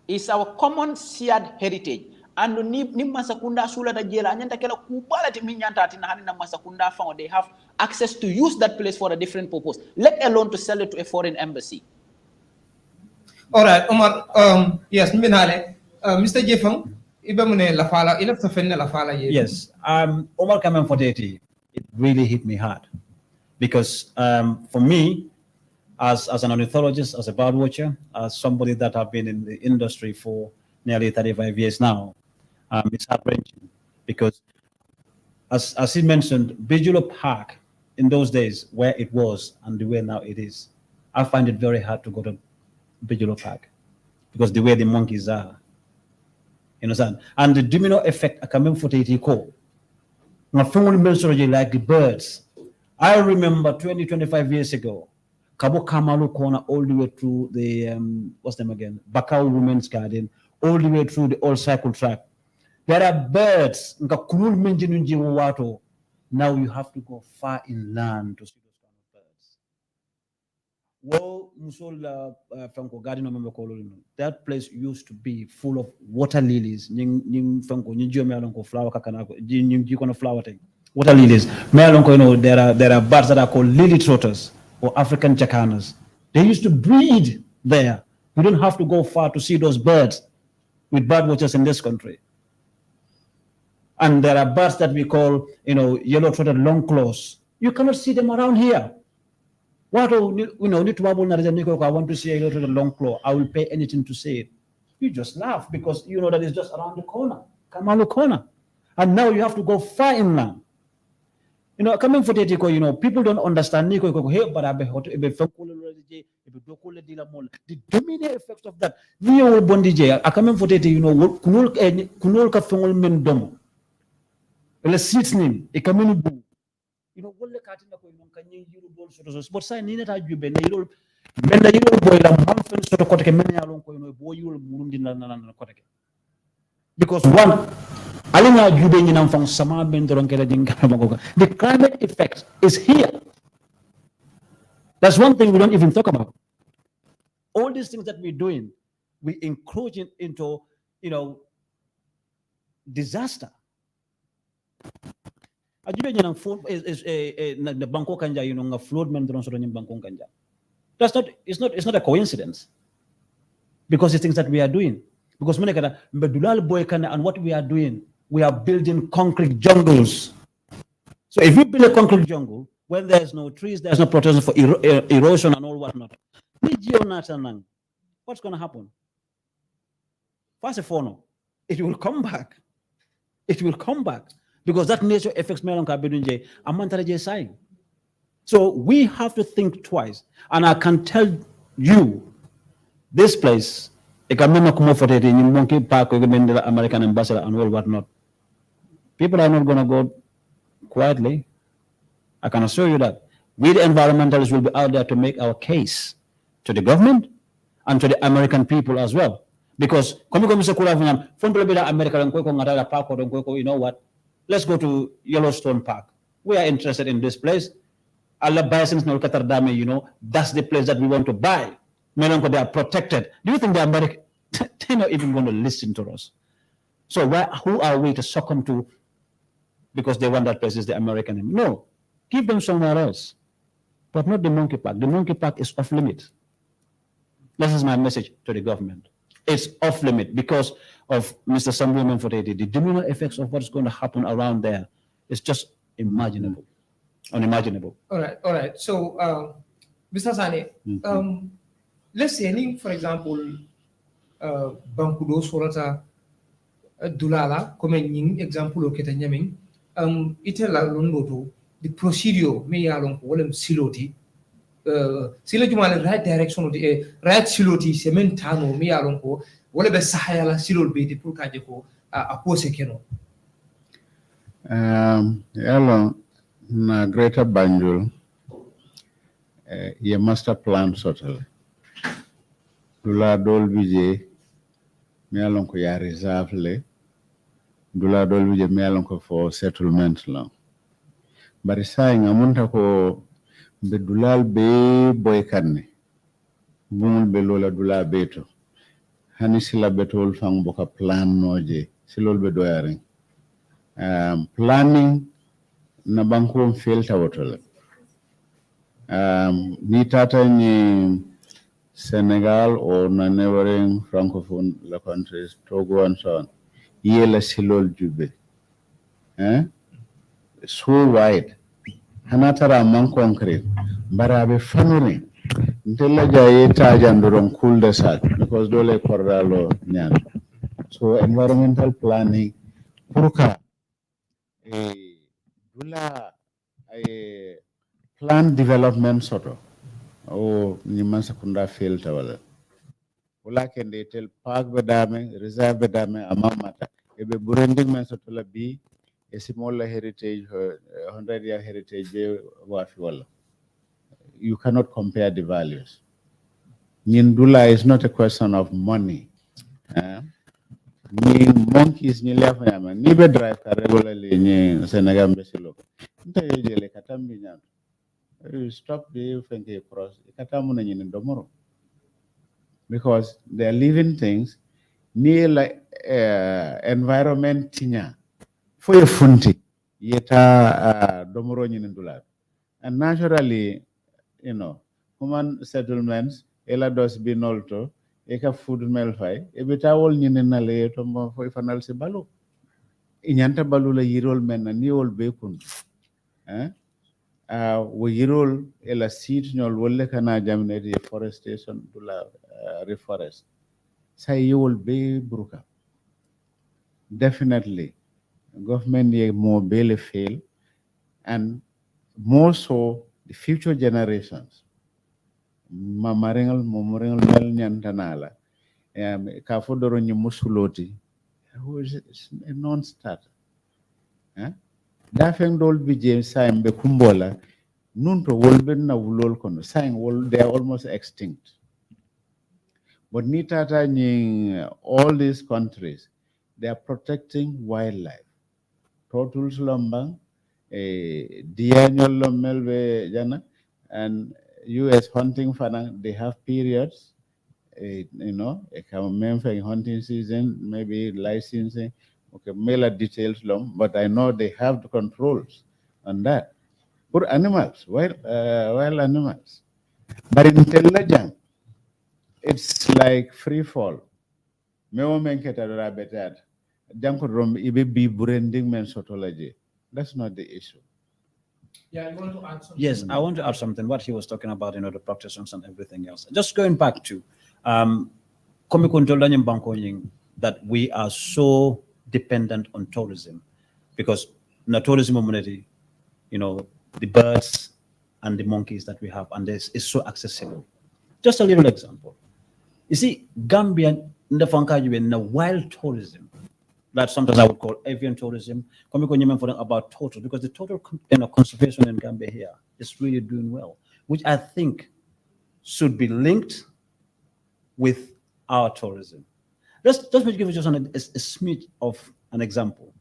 It's our common shared heritage. And ni masakunda sula da jela anyanta kala kubala ti minyanta atina hanina masakunda found they have access to use that place for a different purpose, let alone to sell it to a foreign embassy. All right, Omar. Yes, Mr. Jeffang, ibamune la fala ila tafenne la fala ye. Yes, Omar Kamen Fodeti, it really hit me hard because for me, as an ornithologist, as a bird watcher, as somebody that have been in the industry for nearly 35 years now, it's heart-wrenching because, as he mentioned, Bijilo Park in those days where it was and the way now it is, I find it very hard to go to Bijilo Park because the way the monkeys are, you understand, and the domino effect. I can like the birds. I remember 20-25 years ago Cabo Kamalu corner all the way through the what's them again? Bakau Women's Garden, all the way through the old cycle track. There are birds. Now you have to go far inland to see those kind of birds. Well, Musola Franco Garden, that place used to be full of water lilies. Flower flower thing. Water lilies. There are birds that are called lily trotters or African jacanas. They used to breed there. You don't have to go far to see those birds with bird watchers in this country. And there are birds that we call, yellow-throated longclaws. You cannot see them around here. I want to see a yellow-throated longclaw. I will pay anything to see it. You just laugh because you know that it's just around the corner, Kamalu corner. And now you have to go far inland. Coming for Tetico, people don't understand the dominant effects of that. Coming for Tetico, Kunul Kafungol Mendomo. Seats name, a community. What the cutting up can you do? But sign in it, I do bend the boy, a month and sort of cottage many along boy, you will wound in the cottage. Because one, Alina Jubinan from Sama Bendoron, the climate effect is here. That's one thing we don't even talk about. All these things that we're doing, we encroach into, disaster. The Banko Kanja, flood members on Banko Kanja. It's not a coincidence. Because it's things that we are doing. Because and what we are doing, we are building concrete jungles. So if you build a concrete jungle, when there's no trees, there's no protection for erosion and all whatnot. What's going to happen? First of all, it will come back. It will come back. Because that nature affects Melonka Bedunje, Amantaraje sign. So we have to think twice. And I can tell you, this place, in Monkey Park, American ambassador and all whatnot. People are not going to go quietly. I can assure you that. We, the environmentalists, will be out there to make our case to the government and to the American people as well. Because, you know what? Let's go to Yellowstone Park. We are interested in this place. That's the place that we want to buy. They are protected. Do you think the American, they're not even going to listen to us? So who are we to succumb to because they want that place is the American? No, give them somewhere else, but not the monkey park. The monkey park is off limit. This is my message to the government. It's off limit because of Mr. Samuel Menfoteti. The domino effects of what's going to happen around there is just unimaginable. All right. So, Mr. Sane, let's say, for example, Bankudo Sorata Dulala, come an example of Ketanyaming, itela Londoto, the procedure may along Wolem Siloti. Silojuma right direction of the right siloti cementano me alonko whatever sahayala silol be the pulkajeko a posekeno yalo na greater Banjul ye master plan sotole dula dol bije me alonko ya reserve le dula dol bije me alonko for settlement la bari say ngamunta ko be dulal be boy kanne bumul be lola dula beto hani sila betol fang boka plan noje silol be doyare planning na banko fail tawotole ni tata ni Senegal or na neighboring francophone la countries Togo and so on yela silol jube so wide hanatara man concrete barabe fanuri ntella jaye tajandoron kulde sat because dole kordalo nyan so environmental planning pourka dula plan development soto o ni man sakunda fail tawala wala kende tel park bedame reserve bedame amamata ebe burending man soto la bi a small heritage 100-year heritage wafi wala you cannot compare the values. Nyindula is not a question of money. Ni monkeys ni left nyama ni be drive car regularly ni Senegal besilo. Nta yele katambi nyama. You stop the fenke cross. Katamu na nyini domoro. Because they are living things near like environment tinya. For your funti yeta domoro nyini ndula. And naturally, you know, human settlements ela dos binolto eka food melfai ebita wol nyine na le to mo foi fanal se balu inyanta balu la yirol men na ni wol be kun wo yirol ela seed nyol wolle kana jamne di forestation dula reforest say yol be bruka definitely government ye more bele fail and more so the future generations mamarengal momorengal mel nyantanala ka fodoro nyi musuloti who is a non-starter dafeng dol bi jem saim be kumbola nunto wolbe na wulol kono saim wol they are almost extinct but ni tata nyi all these countries they are protecting wildlife turtles lombang dianyol melbe jana and US hunting fanang, they have periods, you know, a hunting season, maybe licensing, okay, male details long, but I know they have the controls on that. For animals, wild animals. But in Telajang, it's like free fall. Mewo menketa rabetat. Janko rom ibe bi branding men sotology. That's not the issue. Yeah, I want to add something. Yes, I want to add something. What he was talking about, you know, the practitioners and everything else. Just going back to that we are so dependent on tourism because the tourism community, you know, the birds and the monkeys that we have, and this is so accessible. Just a little example. You see, Gambia, in the wild tourism, that sometimes I would call avian tourism, about total, because the total conservation in Gambia here is really doing well, which I think should be linked with our tourism. Just to give you just a smidge of an example.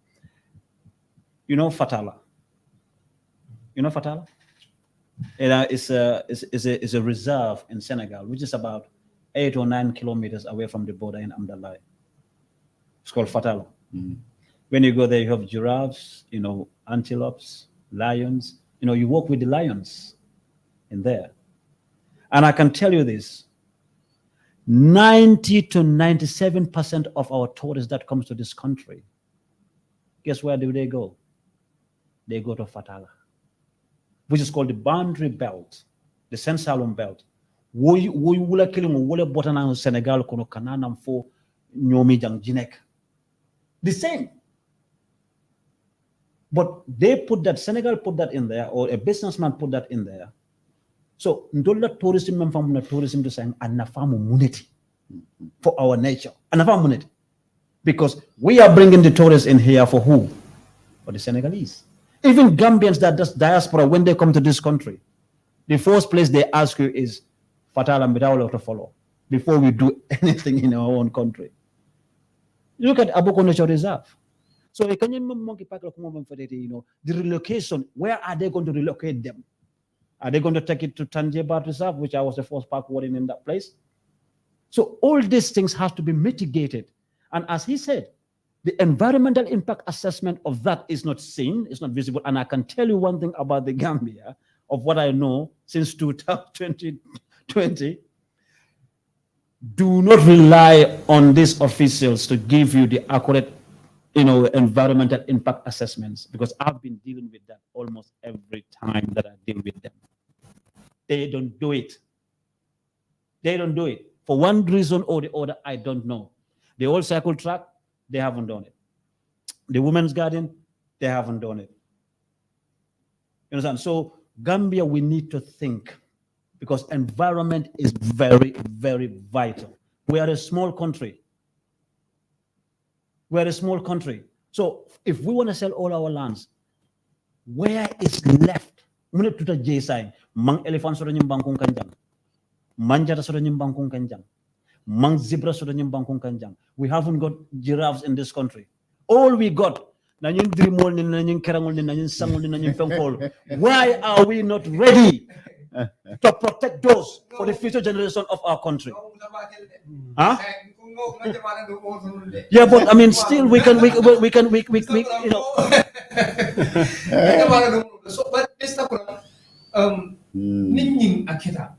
You know Fatala? You know Fatala? It's a reserve in Senegal, which is about 8 or 9 kilometers away from the border in Amdalai. It's called Fatala. When you go there, you have giraffes, you know, antelopes, lions. You know, you walk with the lions in there. And I can tell you this, 90 to 97% of our tourists that comes to this country, guess where do they go? They go to Fatala, which is called the boundary belt, the Sensalom belt. Senegal kono kananam fo nyomi jang jinek. The same. But they put that, Senegal put that in there, or a businessman put that in there. So, ndola tourism from the tourism to saying anafamu munity for our nature. Anafamu munity. Because we are bringing the tourists in here for who? For the Senegalese. Even Gambians that does diaspora, when they come to this country, the first place they ask you is Fatal and Bidawala to follow before we do anything in our own country. Look at Aboko Nature Reserve. So you know, the relocation, where are they going to relocate them? Are they going to take it to Tanjeba Reserve, which I was the first park warden in that place? So all these things have to be mitigated. And as he said, the environmental impact assessment of that is not seen, it's not visible. And I can tell you one thing about the Gambia, of what I know since 2020, do not rely on these officials to give you the accurate, you know, environmental impact assessments, because I've been dealing with that almost every time that I deal with them. They don't do it. They don't do it. For one reason or the other, I don't know. The old cycle track, they haven't done it. The women's garden, they haven't done it. You understand? So Gambia, we need to think, because environment is very, very vital. We are a small country. We are a small country. So if we want to sell all our lands, where is left mune tuta jey say mang elephant soto nyim bankun kanjang manjata soto nyim bankun kanjang mang zebra soto nyim bankun kanjang. We haven't got giraffes in this country. All we got na ñun drimol ni na ñun kerangol ni na ñun sangol ni na ñun fenkol. Why are we not ready to protect those for the future generation of our country? Huh? Yeah, but I mean, still we can, you know. So, but this Ning Akita.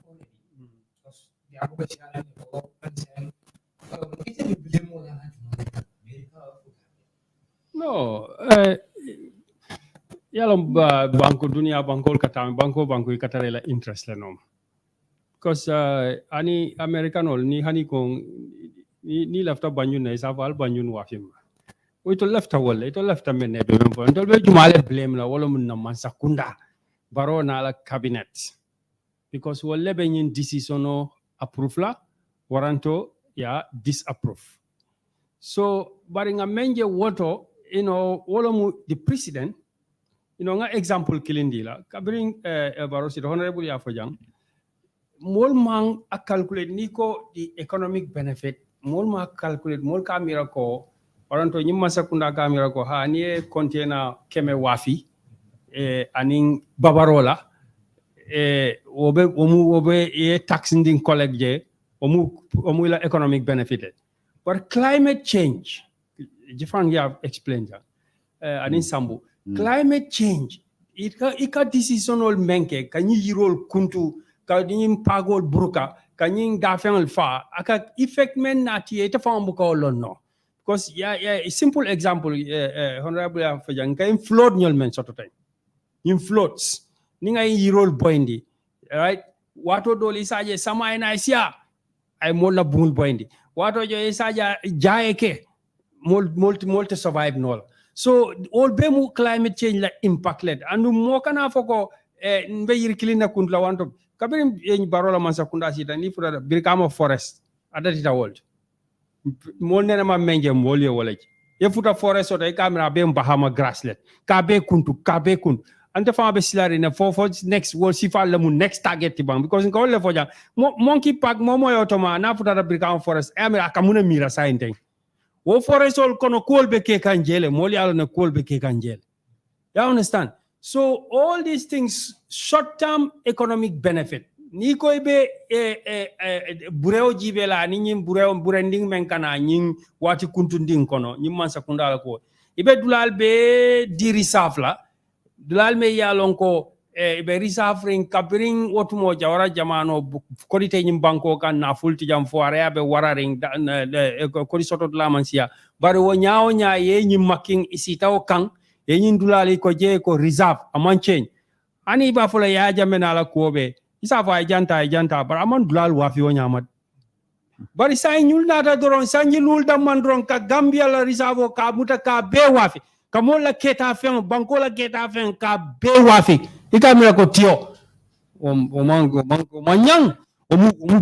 No, yalom banko dunia banko kata banko ikatarela interest le nom. Because ani Americanol ni hani kong ni lefta banyun na isaval banyun wafim. Ito lefta wala, ito lefta mene be mempo. Ito be jumale blame la wala mun na mansakunda baro na la cabinet. Because wala be yin decision approve la waranto ya disapprove. So baringa menje woto wala mu the president nga example kilindi la kabring baro si honorable ya fojang mol mang a calculate niko the economic benefit mol ma calculate mol kamera ko waranto nyimma sakunda kamera ko ha ni container keme wafi aning babarola obe tax nding collect je omu la economic benefit but climate change Jifang have explained that anin sambu climate change ika decisional menke kanyi yirol kuntu kanyi pagol bruka kanyi dafengal fa aka effect men nati eta fambu ko lonno because a simple example honorable afajang kay flood nyol men soto tay in floods ni ngay yirol boyndi right wato doli saje sama ina sia ay mola bungul boyndi wato jo saja jaeke multi survive nol so all bemu climate change la impact led andu mo kana foko mbe yirkilina kundla wanto kabirim en barola man sakunda sita ni fura birkama forest adati ta world mol nena ma menje mol ye wala ye futa forest o tay kamera be bahama grasslet ka be kuntu ante fa be silari na for next world sifa la mu next target tibang because ko le foja monkey park momo yotoma na futa birkama forest amira kamuna mira sainteng wo forest ol kono kolbe ke kanjele moli alo na kolbe ke kanjele. You understand? So all these things short term economic benefit ni ko be bureo jibela ni nyim burending menkana nyim wati kuntunding kono nyim man sakunda ko ibe dulal be diri safla dulal me yalon ko be risafring kabring wotumo jawara jamano kodite nyim banko kan na fulti jam foare be wararing ko soto lamansia bari wo nyaaw ye nyim making isitaw kan ye nyim dulali ko je ko reserve aman change ani ba fula ya jamena la kobe isa fa janta bar aman dulal wafi wo nyaamat bari say nyul nata doron sanjilul da man doron ka gambia la reserve ka muta ka be wafi kamo la keta fen banko la keta fen ka be wafi ikamira ko tio manyang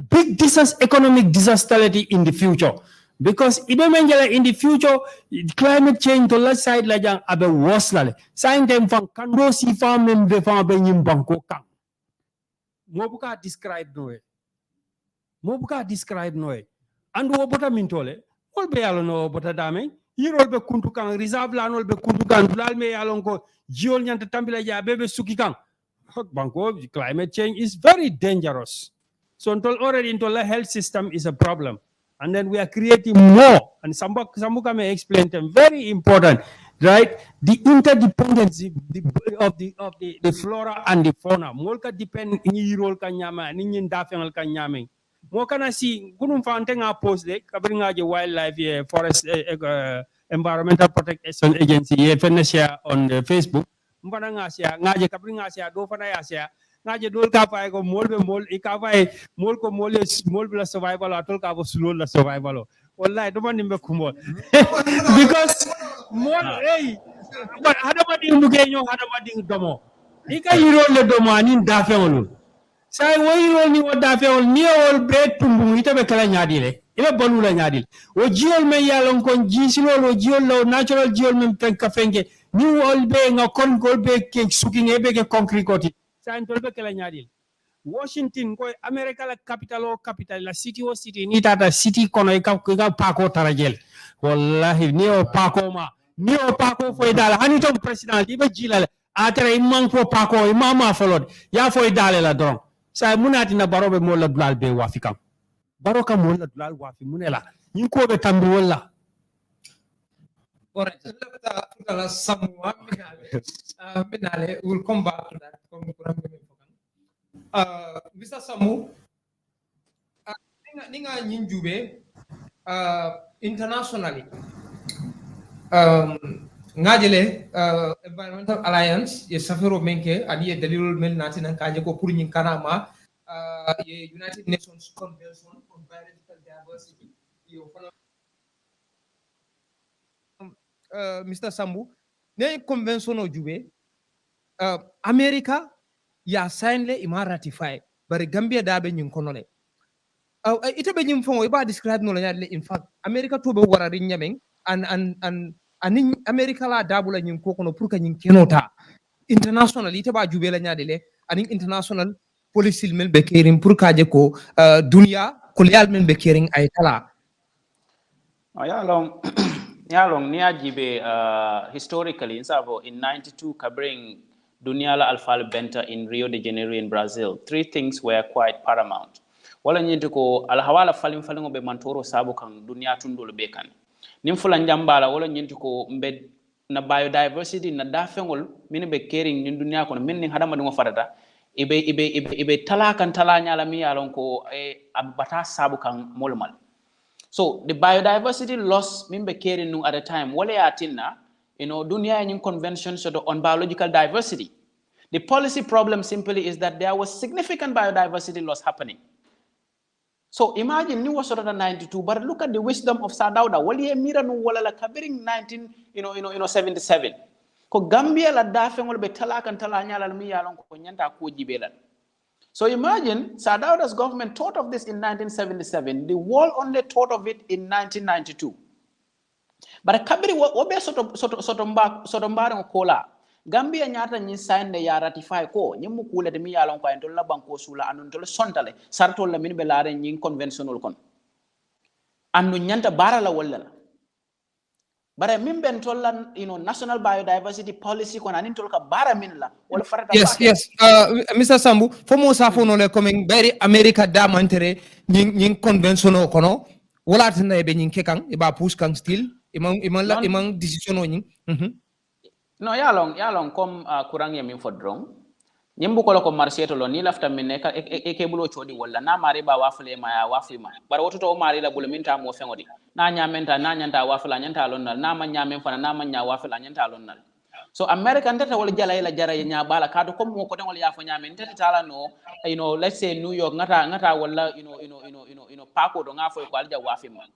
big economic disasterity in the future because ibe menjala in the future climate change to la side la jang abe worse la sign them fan kando si fam mem be fam be nyim banko kan mo buka describe noe andu wo bota min tole wol be yalo no bota dame yirol be kuntu kan reserve la nol be kuntu kan dulal me yalon ko jiol nyanta tambila ja bebe suki kan banko climate change is very dangerous so until already into the health system is a problem and then we are creating more and Sambuka may explain them very important right the interdependency of the flora and the fauna molka depend ni role kan nyama ni nyin dafengal kan nyame mo kana si gunum fante nga post de kabringa je wildlife forest environmental protection agency ye feneshare on Facebook mbana nga sia ngaje kabringa sia do fana ya sia ngaje dol ka fay ko mol ikafay mol ko mol la survival atol ka bo slow la survival wallahi do man nimbe kumol because mol but hada madi nduge nyo hada madi domo ika yiro le domo anin dafeolul say woyiro ni wada feol ni ol be tumbu itabe kala nyaadile ibe balula nyaadile o jiol me yalon kon jisilol o jiol law natural jiol men pen ka fenge ni ol be nga kon gol be ke suki ngebe ke concrete koti sa en tolbe kala nyaadil Washington ko America la capital la city o city ni tata city kono ka pako tarajel wallahi ni o pako fo dal hani to president ibe jilal atara imman fo pako imama folod ya fo dal la don sa munati na barobe mo la dulal be wafikam baroka mo la dulal wafi munela nyin ko be tambi wala Alright, we'll come back to that. Mr. Samu, ninga nyinjube internationally. Ngajele Environmental Alliance ye safero menke adi ye dalilul mel nati nan kaje ko pour nyin kanama ye United Nations Convention on Biodiversity yo Mr. Sambu ne convention o jube America ya sign le ima ratify bari Gambia dabe nyin konole ite be nyim fongo iba describe no la in fact America to be warari nyameng an America la dabula nyin ko kono pour ka nyin kenota international ite ba jube la nyaade le anin international policy men be kering pour ka je ko dunia ko lial men be kering ay tala ya long ni ajibe historically in 92 kabring dunia la alfal benta in Rio de Janeiro in Brazil. Three things were quite paramount. Wala nyinti ko alhawala falingo be mantoro sabu kan dunia tundul be kan. Nim fula njambala wala nyinti ko mbe na biodiversity na dafengol mini be caring ni dunia kono min hadama dungo farata ibe talakan talanya la mi yalon ko abata sabu kan molmal. So the biodiversity loss mimbe caring nu at a time wale atinna dunia in convention on biological diversity. The policy problem simply is that there was significant biodiversity loss happening. So imagine ni was 92, but look at the wisdom of Sadauda. Wali mira nu wala la kabiring 1977. Ko Gambia la dafengol be talakan talanya la mi yalon ko nyanta ko jibelan. So imagine Sadauda's government thought of this in 1977. The world only thought of it in 1992. But kabiri wobe sotombare kola. Gambia nyata nyi sign de ya ratify ko nyimu kule de mi yalon ko en la banko sula anun to sontale sartol la min be laare nyi conventional kon. Anu nyanta bara la wala. Bara min ben tolla national biodiversity policy kon anin tolka bara min la wala farata yes Mr. Sambu fomo safo no le coming very America da mantere nyin convention o kono wala tan be nyin kekan e ba push kan still imang decision o nyin no yalong comme kurang yamin fodrong nyimbu ko marché to lo ni lafta min ne ka e bulo chodi wala na mari ba wafle ma ya wafi ma bar woto to mari la bulo min ta mo fengodi na nyamenta na nyanta wafla nyanta lonnal na ma nyamen fana na ma nya wafla nyanta lonnal so American tata wala jala ila jara nya bala kado comme mo ko tan wala yafa nyamen tata tala no let's say New York ngata wala pako do ngafo ko alja wafi ma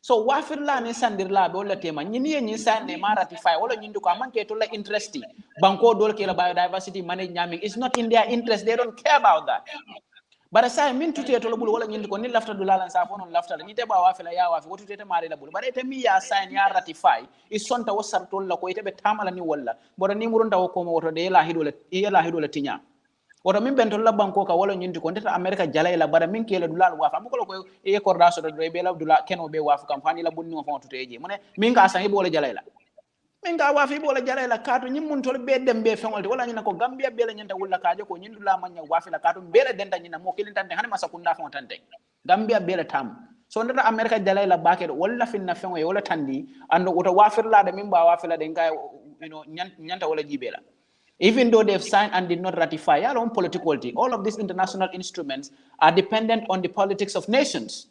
so wafir la ne sandir la be wala tema nyini nyi sande ma ratify wala nyindu ko manke to la interest banko dol ke la biodiversity manage nyaming is not in their interest. They don't care about that. But aside min tute to bulu wala nyindu ko ni lafta dulalan sa fonon lafta ni te ba wafila ya wafi wotu te mari la bulu bare te mi ya sign ya ratify is sonta wasar to la ko ite be tamala ni wala bodo ni murunta ko mo woto de la hidola tinya woto min ben to la banko ka wala nyindu ko ndeta America jalay la bara min ke la dulal wafa am ko ko e kordaso do be la dula keno be wafu kampani la bunni mo fonto teje mone min ka san ibo la jalay la min ka wafi ibo la jalay la kato nyim to be dem be fengolde wala nyina ko Gambia be la nyanta wulla kaaje ko nyindu la manya wafi la kato be la denta nyina mo kilintante hani masakunda fontante Gambia be la tam so ndeta America jalay la baket wala finna fengo wala tandi ando woto wafir la de min ba wafi la de ngay nyanta wala jibela. Even though they've signed and did not ratify their own politicality, all of these international instruments are dependent on the politics of nations.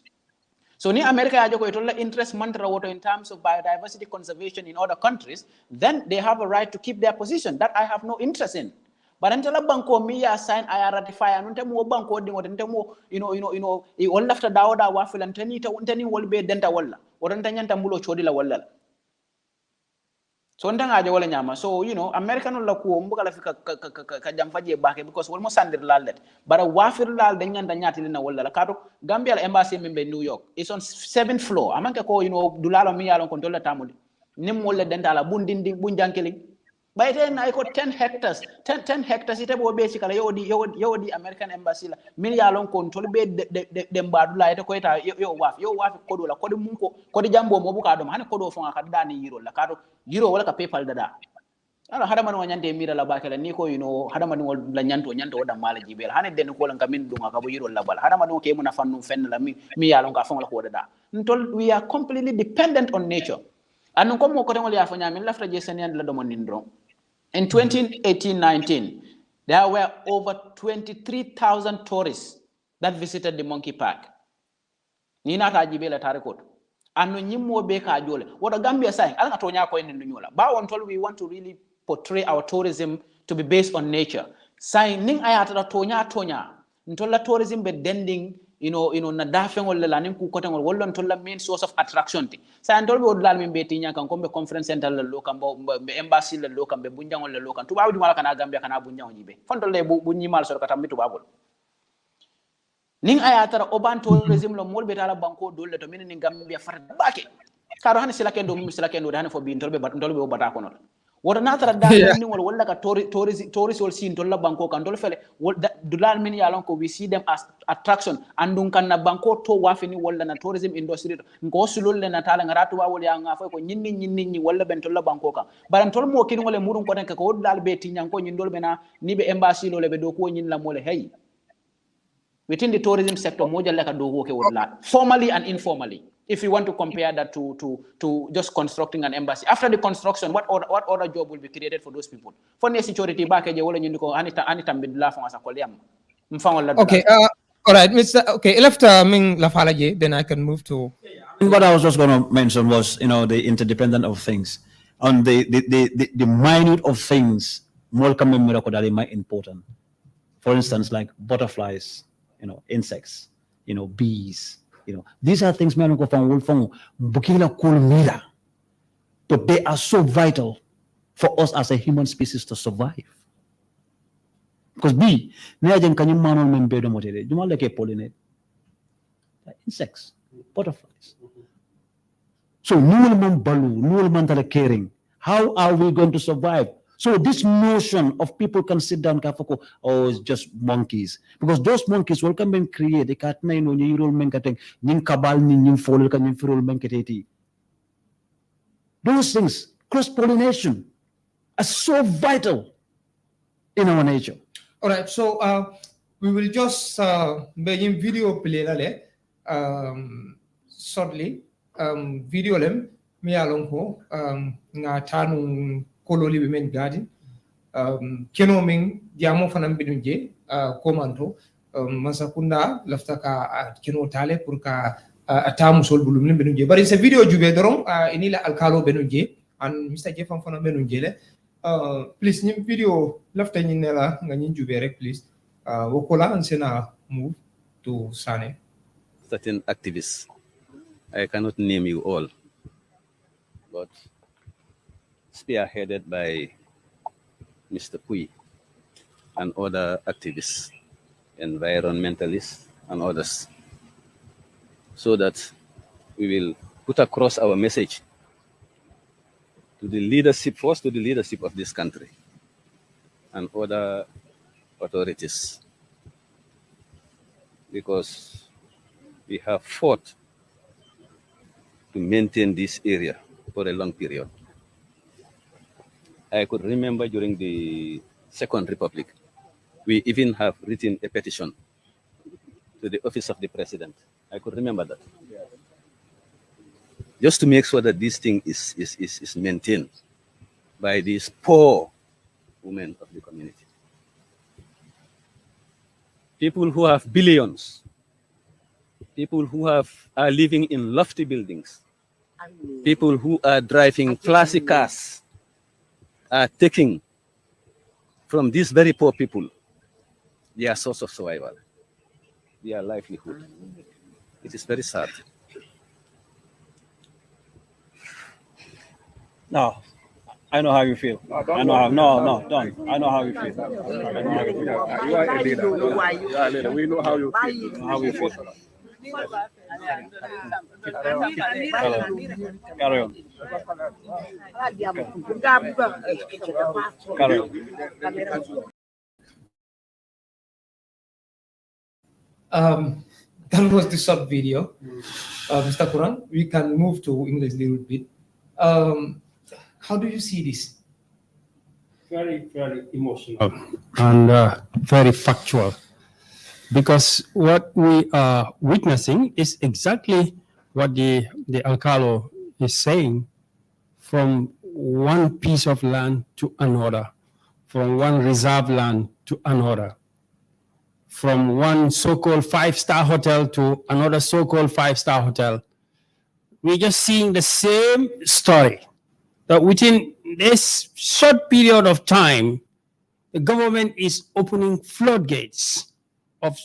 So ni America ajoko itola interest mantra water in terms of biodiversity conservation in other countries, then they have a right to keep their position that I have no interest in. But until a banko miya sign I ratify and until banko ding or until all after dawda wafil and teni will be denta walla or untanyanta mulo chodila walla. So ndanga wala nyama so American la ko mbuga la fika ka jamfaje bake because almost sandir lallet bara wafir lal de nyanda nyati lina wala kato Gambia la embassy membe New York is on 7th floor amanke ko dulalo mi yalon ko dolla tamudi nim wala dentala bundindi bunjankeli By then I got 10 hectares. 10 hectares ite bo basically yo di American embassy la. Min ya lon control be de mbadu la ite ko eta yo waf kodo la kodo munko kodo jambo mo buka do hani kodo fon ka dani euro la kado euro wala ka PayPal dada. Alors hada man wanyande mira la bakela ni ko hada man la nyanto da mala jibel hani den ko lan kamin dunga ka bo euro la bal hada man ke mun fannu fenn la mi ya lon ka fon la ko dada. Ntol we are completely dependent on nature. Anu ko mo ko ngol ya fanya min lafta je senen la do mon nindro. In 2018-19, there were over 23,000 tourists that visited the monkey park. Nina ta jibela tarikot. Anu nyimmo be ka jole. What a Gambia saying, ala tonya ko en nyola. Ba on tol we want to really portray our tourism to be based on nature. Saying ning ayata da tonya. Ntola tourism be dending na dafengol la nin ku kotengol wollon tolla main source of attraction ti sa ndol be odlal min be tinya kan kombe conference center la lokam be embassy la lokam be bunjangol la lokam tubabu di mala kana Gambia kana bunjangol jibe fondol le bu nyimal so katam mi tubabul ning ayatara oban tourism lo molbe tala banko dolle to min ni Gambia far bake karo hani sila kendo hani fo bi ndolbe bata kono wota natara da ni wala ka tourist wol sin tolla banko kan dol fele dulal min yalon ko we see them as attraction andun kan na banko to wafini wala na tourism industry ngo sulol le na tala ngaratu wa wol ya nga fay ko nyinni wala ben tolla banko kan baran tol mo kin wala murun ko tan ko dal be tinyan ko nyin dol be na ni be embassy lo le be do ko nyin la mole hey within the tourism sector mo jalla ka do ko ke wala formally and informally. If you want to compare that to just constructing an embassy, after the construction, what other job will be created for those people? For security, back again, okay, all right, Mr. Okay, left Ming Lafalaje, then I can move to. What I was just going to mention was, the interdependent of things, on the minute of things, more important. For instance, like butterflies, insects, bees. These are things men go from Bukila Kulmira. But they are so vital for us as a human species to survive. Because bee, can you man on bedo motere? You like a pollinate insects, butterflies. So no man caring. How are we going to survive? So this notion of people can sit down, it's just monkeys. Because those monkeys will come and create, they can't know you roll menkating, kabal nin follow can you roll menkateti. Those things, cross-pollination, are so vital in our nature. All right, so we will just begin video play shortly. Video lem me along ho na tanu kololi women garden keno ming diamo fanam bidunje komando masakunda lafta ka keno tale pour ka atamu sol bulum bidunje bari se video jube doron inila alkalo benunje an Mr. Jeffam fanam benunje le please nim video lafta nyinela nga nyin jube rek please wokola ansena move to Sane. Certain activists, I cannot name you all, but spearheaded by Mr. Pui and other activists, environmentalists and others, so that we will put across our message to the leadership, first to the leadership of this country and other authorities, because we have fought to maintain this area for a long period. I could remember during the Second Republic, we even have written a petition to the office of the president. I could remember that. Just to make sure that this thing is maintained by these poor women of the community. People who have billions, people who are living in lofty buildings, people who are driving classic cars, are taking from these very poor people their source of survival, their livelihood. It is very sad. No, I know how you feel. I know how. No, don't. I know how you feel. You are a leader. You are a leader. We know how you feel. How you feel. Carry on. Carry on. That was the short video. Mr. Quran, we can move to English a little bit. How do you see this? Very, very emotional and very factual. Because what we are witnessing is exactly what the Alcalo is saying, from one piece of land to another, from one reserve land to another, from one so-called 5-star hotel to another so-called 5-star hotel. We're just seeing the same story, that within this short period of time, the government is opening floodgates of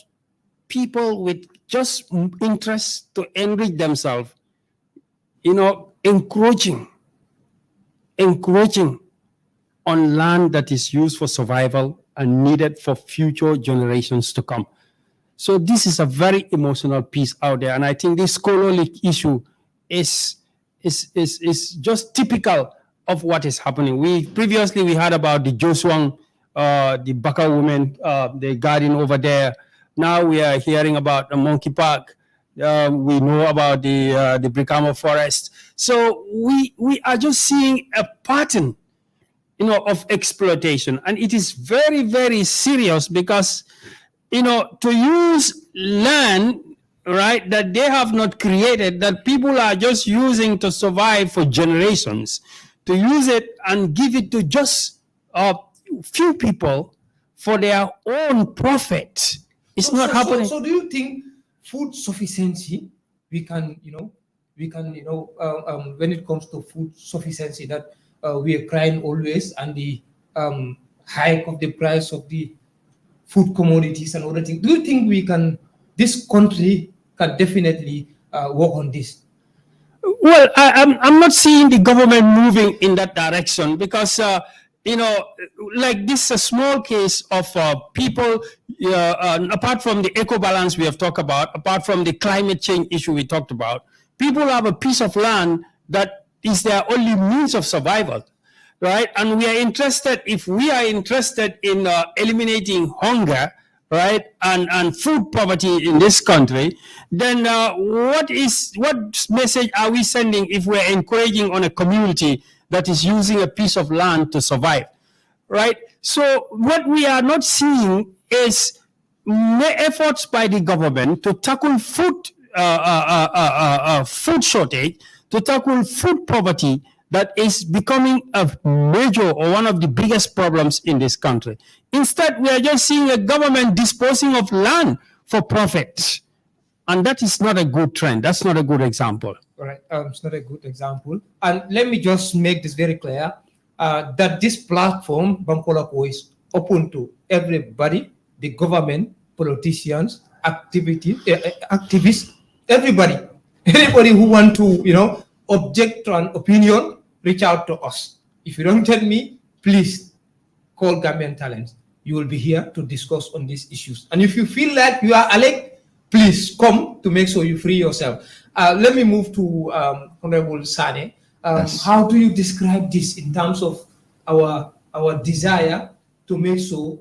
people with just interest to enrich themselves, encroaching on land that is used for survival and needed for future generations to come. So this is a very emotional piece out there, and I think this scholarly issue is just typical of what is happening. Previously we heard about the Josuang, the Baka women, the garden over there. Now we are hearing about the Monkey Park. We know about the Brikama forest. So we are just seeing a pattern, of exploitation, and it is very, very serious because, to use land, right, that they have not created, that people are just using to survive for generations, to use it and give it to just a few people for their own profit. It's not happening. So do you think food sufficiency, we can, when it comes to food sufficiency, that we are crying always, and the hike of the price of the food commodities and other things, do you think this country can definitely work on this? Well, I'm not seeing the government moving in that direction because, like this is a small case of people, apart from the eco balance we have talked about, apart from the climate change issue we talked about, people have a piece of land that is their only means of survival, right? And if we are interested in eliminating hunger, right, and food poverty in this country, then what message are we sending if we're encouraging on a community that is using a piece of land to survive, right? So what we are not seeing is efforts by the government to tackle food shortage, to tackle food poverty that is becoming a major or one of the biggest problems in this country. Instead, we are just seeing a government disposing of land for profit. And that is not a good trend. That's not a good example. All right, it's not a good example. And let me just make this very clear, that this platform, Banko La Kuwo, is open to everybody, the government, politicians, activists, everybody. Anybody who want to, object to an opinion, reach out to us. If you don't tell me, please call Gambian Talents. You will be here to discuss on these issues. And if you feel like you are alert, please come to make sure you free yourself. Let me move to Honorable Sane. Yes. How do you describe this in terms of our desire to make sure,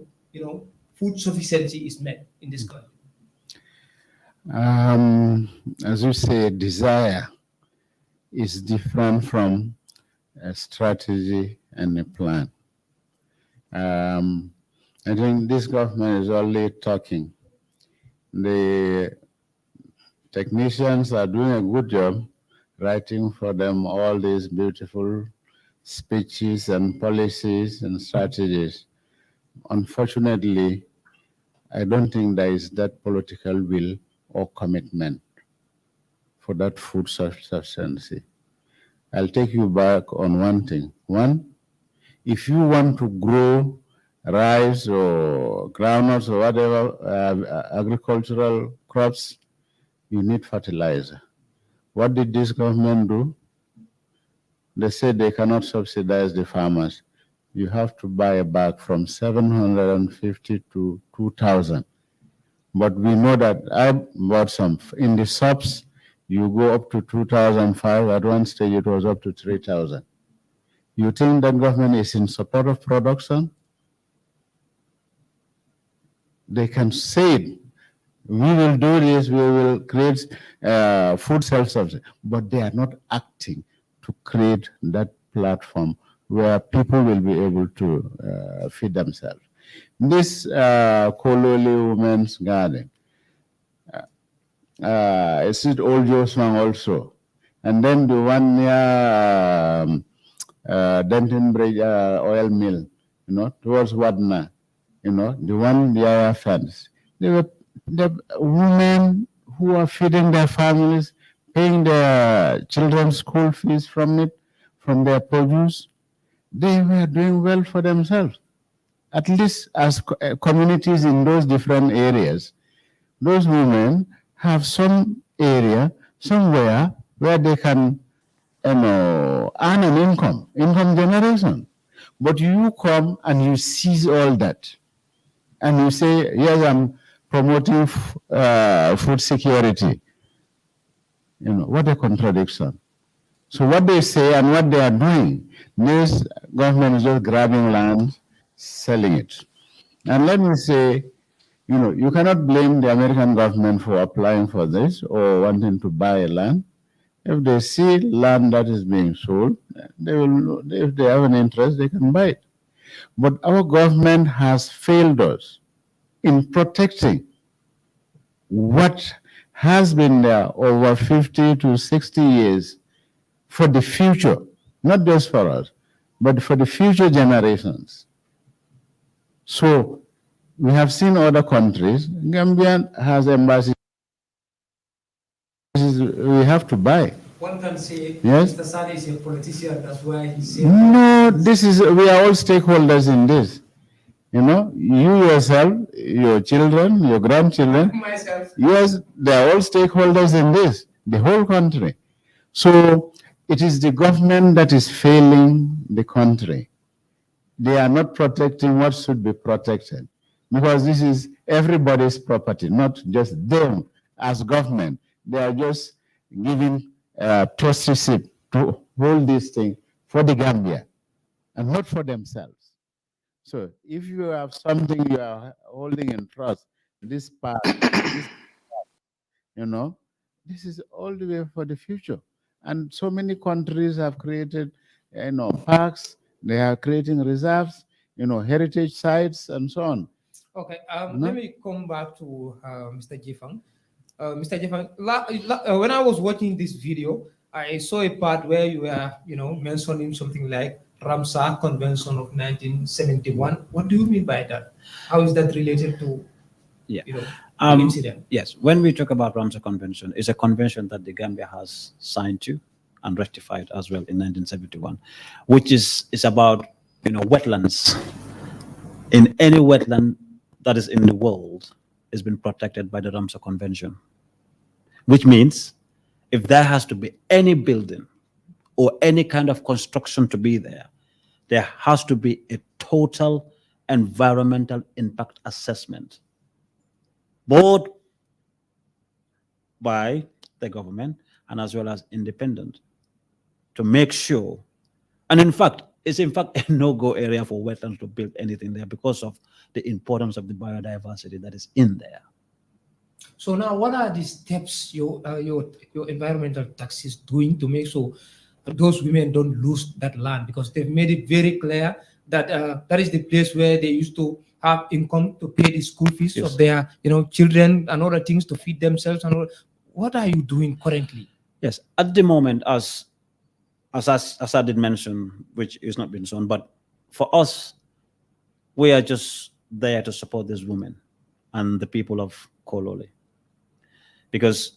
food sufficiency is met in this country? As you say, desire is different from a strategy and a plan. I think this government is only talking. The technicians are doing a good job writing for them all these beautiful speeches and policies and strategies. Unfortunately, I don't think there is that political will or commitment for that food sufficiency. I'll take you back on one thing. One, if you want to grow rice or groundnuts or whatever agricultural crops, you need fertilizer. What did this government do? They said they cannot subsidize the farmers. You have to buy a bag from 750 to 2,000 But we know that I bought some in the shops. You go up to 2005. At one stage, it was up to 3,000. You think that government is in support of production? They can say it. We will do this, we will create food self-sufficiency, but they are not acting to create that platform where people will be able to feed themselves. This Kololi Women's Garden, it's it Old Joswang also. And then the one near Denton Bridge oil mill, towards Wadna, the one near fence. They were the women who are feeding their families, paying their children's school fees from it, from their produce. They were doing well for themselves. At least as communities in those different areas, those women have some area, somewhere where they can, earn an income generation. But you come and you seize all that. And you say, yes, I'm promoting food security. What a contradiction. So what they say and what they are doing, this government is just grabbing land, selling it. And let me say, you cannot blame the American government for applying for this or wanting to buy land. If they see land that is being sold, they will, if they have an interest, they can buy it. But our government has failed us in protecting what has been there over 50 to 60 years for the future, not just for us, but for the future generations. So we have seen other countries. Gambia has embassies. We have to buy. One can say, yes? Mr. Sani is a politician, that's why he's saying. No, we are all stakeholders in this. You yourself, your children, your grandchildren, Myself. Yes, they are all stakeholders in this, the whole country. So it is the government that is failing the country. They are not protecting what should be protected, because this is everybody's property, not just them as government. They are just giving trusteeship to hold this thing for the Gambia and not for themselves. So if you have something you are holding in trust, this part, this is all the way for the future. And so many countries have created, parks, they are creating reserves, heritage sites and so on. Okay, let me come back to Mr. Jifang. Mr. Jifang, when I was watching this video, I saw a part where you were, mentioning something like Ramsar Convention of 1971. What do you mean by that? How is that related to, the incident? Yes, when we talk about Ramsar Convention, it's a convention that the Gambia has signed to and ratified as well in 1971, which is about, wetlands. In any wetland that is in the world has been protected by the Ramsar Convention, which means if there has to be any building or any kind of construction to be there, there has to be a total environmental impact assessment, both by the government and as well as independent, to make sure. And in fact, it's a no-go area for wetlands to build anything there because of the importance of the biodiversity that is in there. So now, what are the steps your environmental tax is doing to make sure those women don't lose that land? Because they've made it very clear that that is the place where they used to have income to pay the school fees of their children and other things to feed themselves. And what are you doing currently? Yes, at the moment, as I did mention, which is not been shown, but for us, we are just there to support these women and the people of Kololi. Because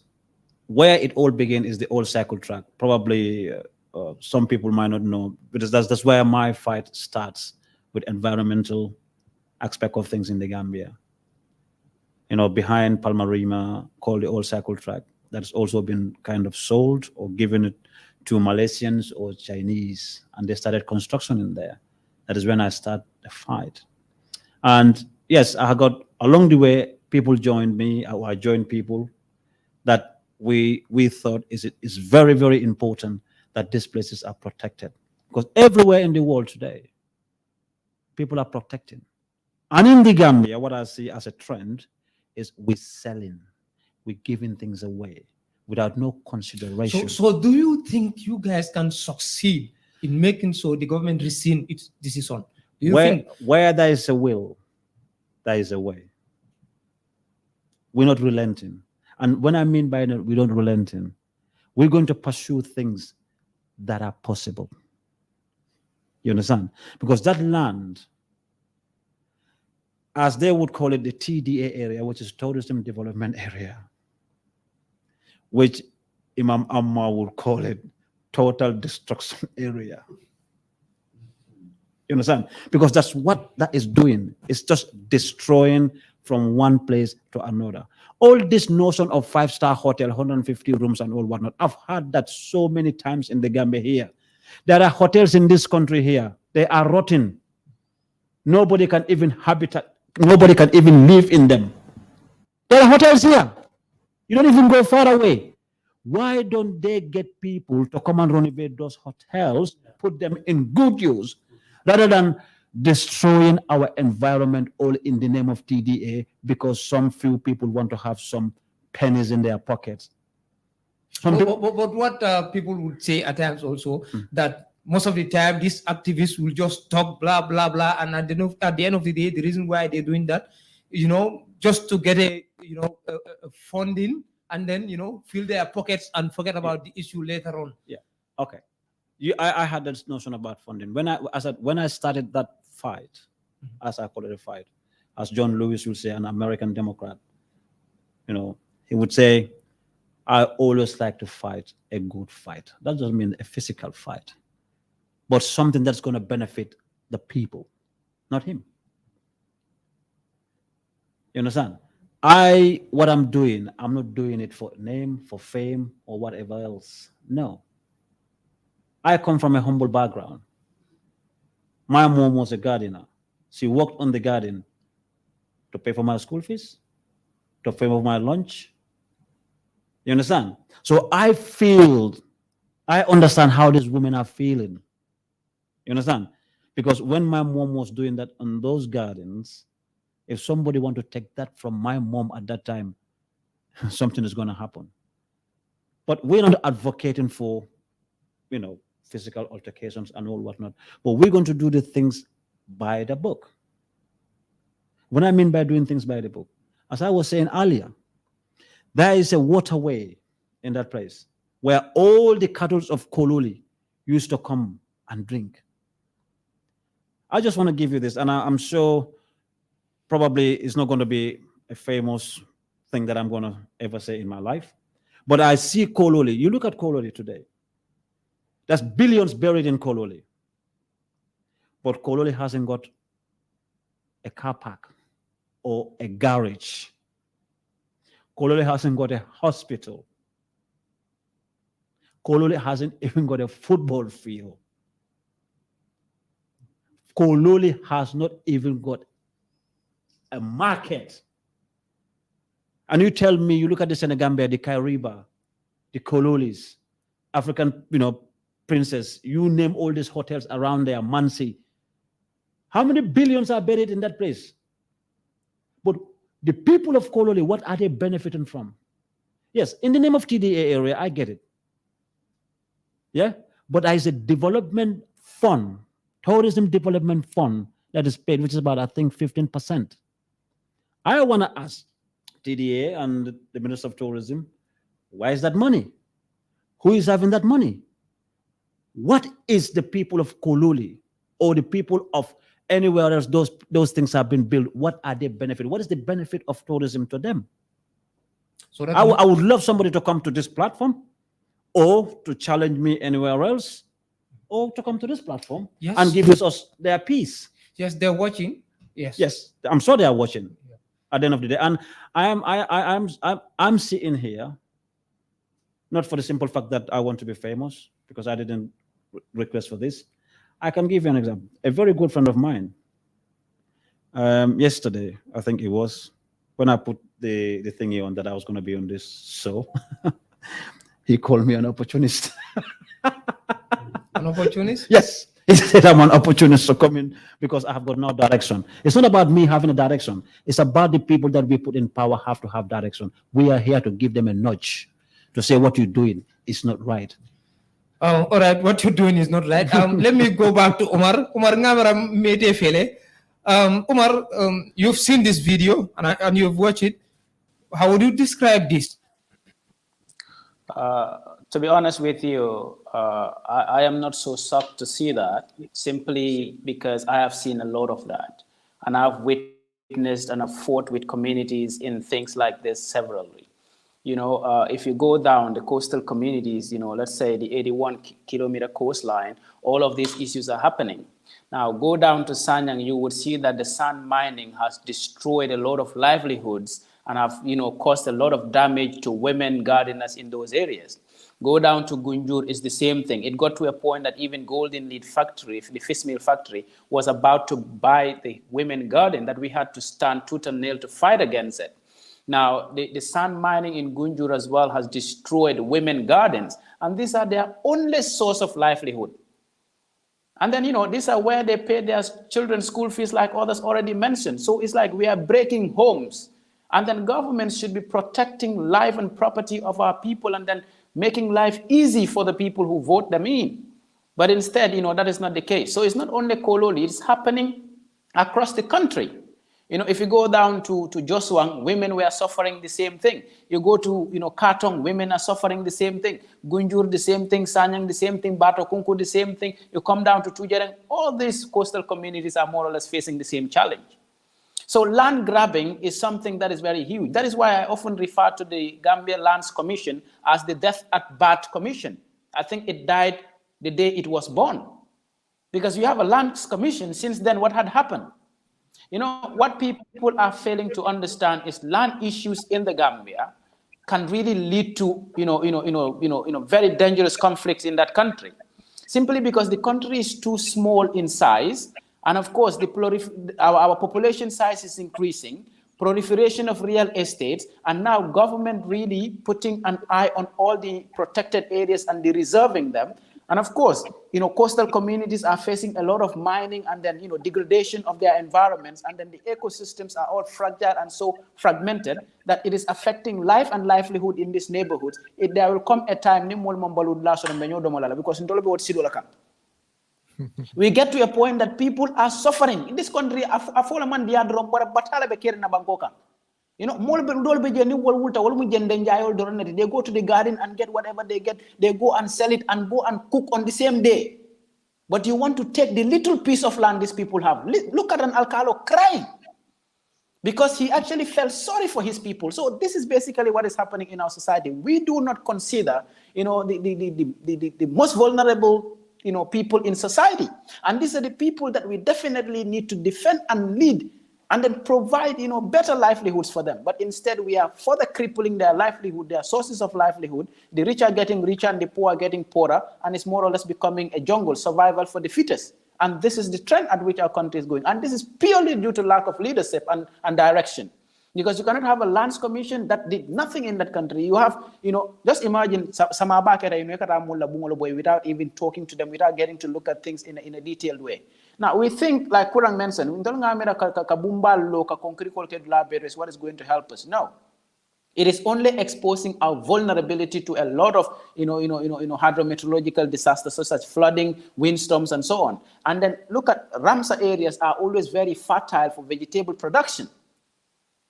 where it all began is the old cycle track. Probably some people might not know, because that's where my fight starts with environmental aspect of things in the Gambia. Behind Palmarima, called the old cycle track, that's also been kind of sold or given it to Malaysians or Chinese, and they started construction in there. That is when I started the fight. And yes, I got along the way, people joined me, or I joined people, that we thought is very, very important that these places are protected. Because everywhere in the world today, people are protecting. And in the Gambia, what I see as a trend is we're selling, we're giving things away without no consideration. So do you think you guys can succeed in making so the government rescind its decision? Do you think? Where there is a will, there is a way. We're not relenting. And when I mean by that, we don't relenting, we're going to pursue things that are possible. You understand? Because that land, as they would call it, the TDA area, which is Tourism Development Area, which Imam Ammar would call it Total Destruction Area. You understand? Because that's what that is doing. It's just destroying from one place to another. All this notion of 5-star hotel, 150 rooms and all whatnot, I've heard that so many times in the Gambia here. There are hotels in this country here. They are rotten. Nobody can even nobody can even live in them. There are hotels here. You don't even go far away. Why don't they get people to come and renovate those hotels, put them in good use, rather than destroying our environment all in the name of TDA because some few people want to have some pennies in their pockets? But what people would say at times also, that most of the time these activists will just talk blah blah blah, and at the end of the day, the reason why they're doing that, just to get a funding, and then fill their pockets and forget about the issue later on. Yeah. Okay. I had this notion about funding when I started that fight, as I call it a fight, as John Lewis would say, an American Democrat. He would say, I always like to fight a good fight. That doesn't mean a physical fight, but something that's going to benefit the people, not him. You understand? What I'm doing, I'm not doing it for name, for fame, or whatever else. No. I come from a humble background. My mom was a gardener. She worked on the garden to pay for my school fees, to pay for my lunch. You understand? So I understand how these women are feeling. You understand? Because when my mom was doing that on those gardens, if somebody want to take that from my mom at that time, something is going to happen. But we're not advocating for, physical altercations and all whatnot. But we're going to do the things by the book. What I mean by doing things by the book, as I was saying earlier, there is a waterway in that place where all the cattle of Kololi used to come and drink. I just want to give you this, and I'm sure probably it's not going to be a famous thing that I'm going to ever say in my life. But I see Kololi. You look at Kololi today. There's billions buried in Kololi. But Kololi hasn't got a car park or a garage. Kololi hasn't got a hospital. Kololi hasn't even got a football field. Kololi has not even got a market. And you tell me, you look at the Senegambia, the Kairiba, the Kololis, African, Princess, you name all these hotels around there, Mansi. How many billions are buried in that place? But the people of Kololi, what are they benefiting from? Yes, in the name of TDA area, I get it. Yeah, but there is a development fund, tourism development fund that is paid, which is about, I think, 15%. I want to ask TDA and the Minister of Tourism, why is that money? Who is having that money? What is the people of Kololi or the people of anywhere else those things have been built? What are they benefiting? What is the benefit of tourism to them? So I would love somebody to come to this platform, or to challenge me anywhere else, or to come to this platform and give us their piece. Yes, they're watching. Yes, I'm sure they are watching. At the end of the day, and I'm sitting here not for the simple fact that I want to be famous, because I didn't request for this. I can give you an example. A very good friend of mine, yesterday, I think it was when I put the thingy on that I was going to be on this show, he called me an opportunist. An opportunist? Yes. He said I'm an opportunist to come in because I have got no direction. It's not about me having a direction. It's about the people that we put in power have to have direction. We are here to give them a nudge to say what you're doing is not right. All right, what you're doing is not right. Let me go back to Omar. Omar, you've seen this video and you've watched it. How would you describe this? To be honest with you, I am not so shocked to see that, simply because I have seen a lot of that. And I've witnessed and I've fought with communities in things like this severally. If you go down the coastal communities, let's say the 81-kilometer coastline, all of these issues are happening. Now, go down to Sanyang, you would see that the sand mining has destroyed a lot of livelihoods and have, caused a lot of damage to women gardeners in those areas. Go down to Gunjur, it's the same thing. It got to a point that even Golden Lead Factory, the fish meal factory, was about to buy the women garden, that we had to stand tooth and nail to fight against it. Now, the sand mining in Gunjur as well has destroyed women gardens, and these are their only source of livelihood. And then, these are where they pay their children's school fees, like others already mentioned. So it's like we are breaking homes. And then governments should be protecting life and property of our people and then making life easy for the people who vote them in. But instead, that is not the case. So it's not only Kololi, it's happening across the country. If you go down to Joswang, women were suffering the same thing. You go to, Katong, women are suffering the same thing. Gunjur, the same thing. Sanyang, the same thing. Batokunku, the same thing. You come down to Tujereng, all these coastal communities are more or less facing the same challenge. So land grabbing is something that is very huge. That is why I often refer to the Gambia Lands Commission as the Death at Birth Commission. I think it died the day it was born. Because you have a Lands Commission, since then what had happened? What people are failing to understand is land issues in the Gambia can really lead to, very dangerous conflicts in that country. Simply because the country is too small in size. And of course, our population size is increasing, proliferation of real estates, and now government really putting an eye on all the protected areas and the reserving them. And of course, coastal communities are facing a lot of mining and then, degradation of their environments. And then the ecosystems are all fragile and so fragmented that it is affecting life and livelihood in these neighborhoods. There will come a time, because we get to a point that people are suffering. In this country, they go to the garden and get whatever they get. They go and sell it and go and cook on the same day. But you want to take the little piece of land these people have. Look at an Alcalo crying because he actually felt sorry for his people. So this is basically what is happening in our society. We do not consider, the most vulnerable, people in society. And these are the people that we definitely need to defend and lead and then provide, better livelihoods for them. But instead, we are further crippling their livelihood, their sources of livelihood. The rich are getting richer and the poor are getting poorer, and it's more or less becoming a jungle, survival for the fittest. And this is the trend at which our country is going. And this is purely due to lack of leadership and direction. Because you cannot have a lands commission that did nothing in that country. You have, just imagine without even talking to them, without getting to look at things in a detailed way. Now, we think, like Kurang mentioned, what is going to help us? No. It is only exposing our vulnerability to a lot of, hydrometeorological disasters such as flooding, windstorms, and so on. And then look at Ramsar areas are always very fertile for vegetable production.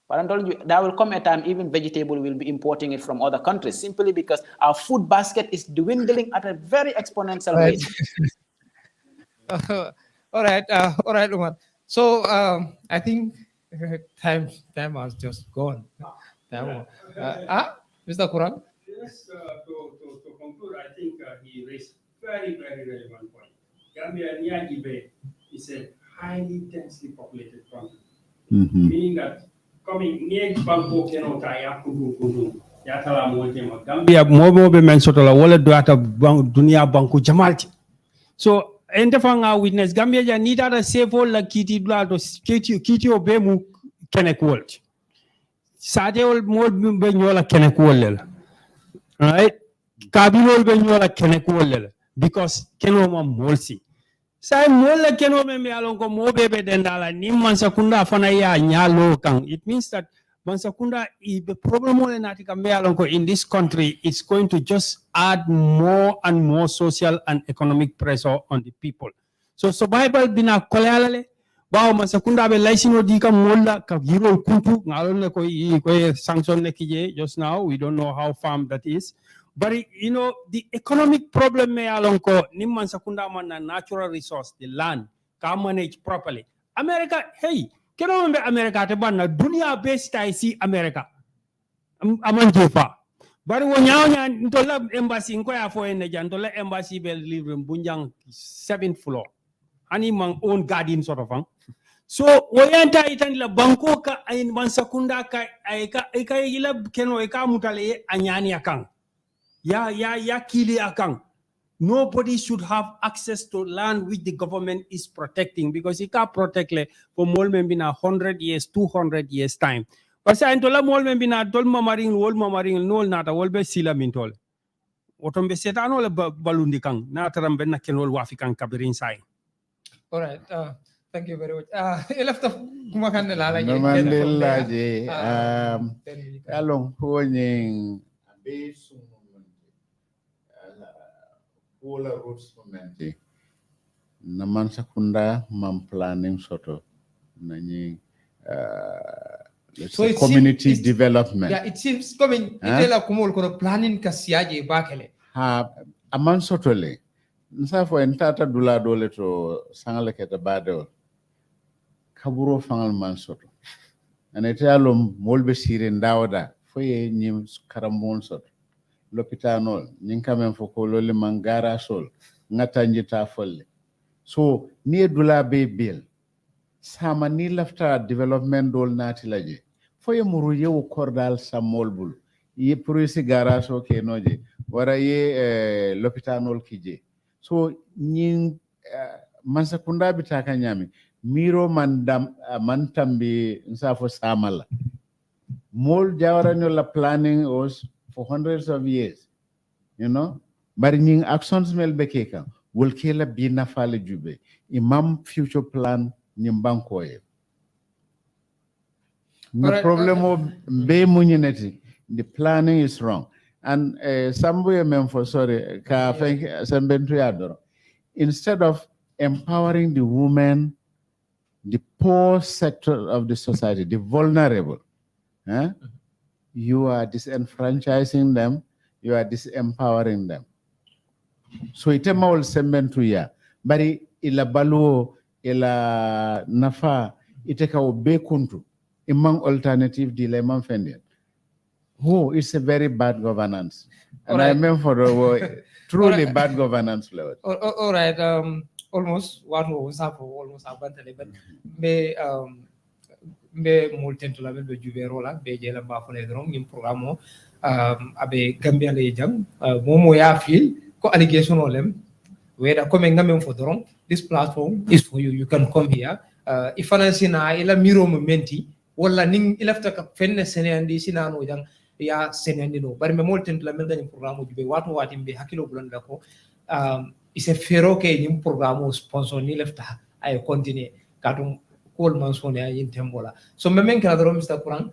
But I'm telling you, there will come a time even vegetable will be importing it from other countries simply because our food basket is dwindling at a very exponential rate. All right, Umar. So I think time has just gone. Mr. Kurang? Yes, to conclude, I think he raised very, very relevant point. Gambia Niagibe is a highly densely populated country, meaning that coming near Banko Kenota Kudu Yatala Montema Gambia Mobo men sotola wala doata dunia banku jamalti. So endefanga witness Gambia ja need ada save la kiti blado kiti obemu kenek world. Sateol mol be nyola kene kuolel. Right? Kabilol be nyola kene kuolel because keno ma molsi. Sai mola keno me alon ko mo bebe dendala ni mansakunda fana ya nyalo kan. It means that mansakunda the problem natika me alon ko in this country it's going to just add more and more social and economic pressure on the people. So Bible bina kolalale bawo mansakunda be laisino di ka mola ka hiro kuntu ngalon ko sanction ne kije just now we don't know how firm that is. But you know, the economic problem me alonko nimman sakunda man na natural resource, the land, can manage properly. America, hey, keno membe America te banna dunia based I see America. Aman jefa. But when you ntola embassy nko ya fo ene jan ntola embassy be live bunjang 7th floor. Ani mang own garden sort of thing. So woyanta itan la banko ka ayin man sakunda ka ika ila keno ika mutale anyani akang. Ya kili akang. Nobody should have access to land which the government is protecting because it can protect for more maybe 100 years, 200 years time. But say antola more maybe na tol mamaring nol nata wol be sila mintol. Otombe setano le balundi kang na tarambe na kenol wafi kang kabirin sai. All right. Thank you very much. Elafta kumakan nila la Mandela je along honing base Pola roots community naman sakunda mam planning soto nani so community development. Yeah, it seems coming itela kumul kono planning kasiaje bakele. Ha aman soto le nsafo entata dula dole to sangale keta bado kaburo fangal man soto anete alom molbe sire ndawda foye nyim karambon soto l'hôpital ñing kamen foko lolé mangara sol ngata njita folle so ni dula be bil sama ni lafta development dol nati laje foye muru yewu kordal samolbul ye purisi gara so ke noje wara ye l'hôpital kije so ñing mansakunda bitaka nyami miro man tambi nsafo samala mol jawara la planning was for hundreds of years, you know, but in actions mel bekeka will kill a bina fale jube imam future plan nyimbanko e no problem of be munineti the planning is wrong and somewhere men for sorry ka thank sembentu yadoro instead of empowering the women, the poor sector of the society, the vulnerable, you are disenfranchising them, you are disempowering them. So itema ol sembentu ya bari ila baluo ila nafa iteka obe kuntu imang alternative dilemma fendian. Oh, it's a very bad governance. And I meant for the truly bad governance level. All right, almost one was up almost abandoned, but be multentu la be juverola be jela ba fone dron nim programo abe gambia le jam momo ya feel ko allegation olem weda come ngam fo dron this platform is for you can come here if financina ila miro momenti wala ning ilafta ka fenne senandi sinano jang ya senandi no bari me multentu la melda nim programo jube wato watimbe hakilo bulan ko ise fero ke nim programo sponsor ni lefta ay continue katum Paul Mansone in Tembola. So memen kala dorom Mr. Kurang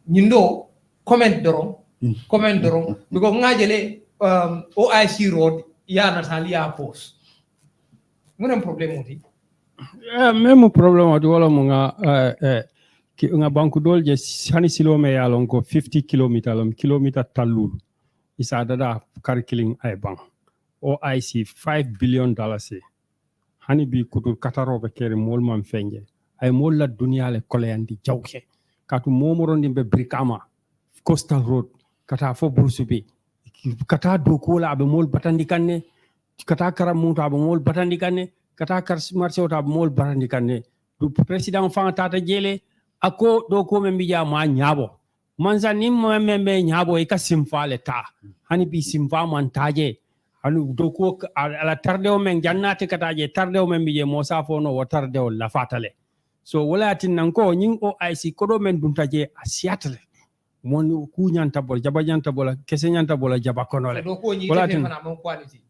nyindo comment dorom because ngajele OIC road ya Natalia post. Muna problem oti. Même problem oti wala mo nga banku dol je hani silome ya lonko 50 kilometer talul isa dada curriculum ay bank OIC $5 billion hani bi kutul katarobe kere mol man fenje ay mol la dunia le koleandi jawke katu momorondi be brikama coastal road kata fo brusubi kata do kola be mol batandi kanne kata karamuta be mol batandi kanne kata kar marché ota be mol batandi kanne du president fa tata jele ako do ko me biya ma nyabo manza nim me nyabo e ka simfale ta hani bi simfa man taje anu doko ala tardeo men jannati kataje tardeo men biye mosa fono wo tardeo la fatale So wala tinanko nying OIC kodo men duntaje a Seattle. Mon ku nyanta bol jaba nyanta bola kese nyanta bola jaba konole. Wala tin quality.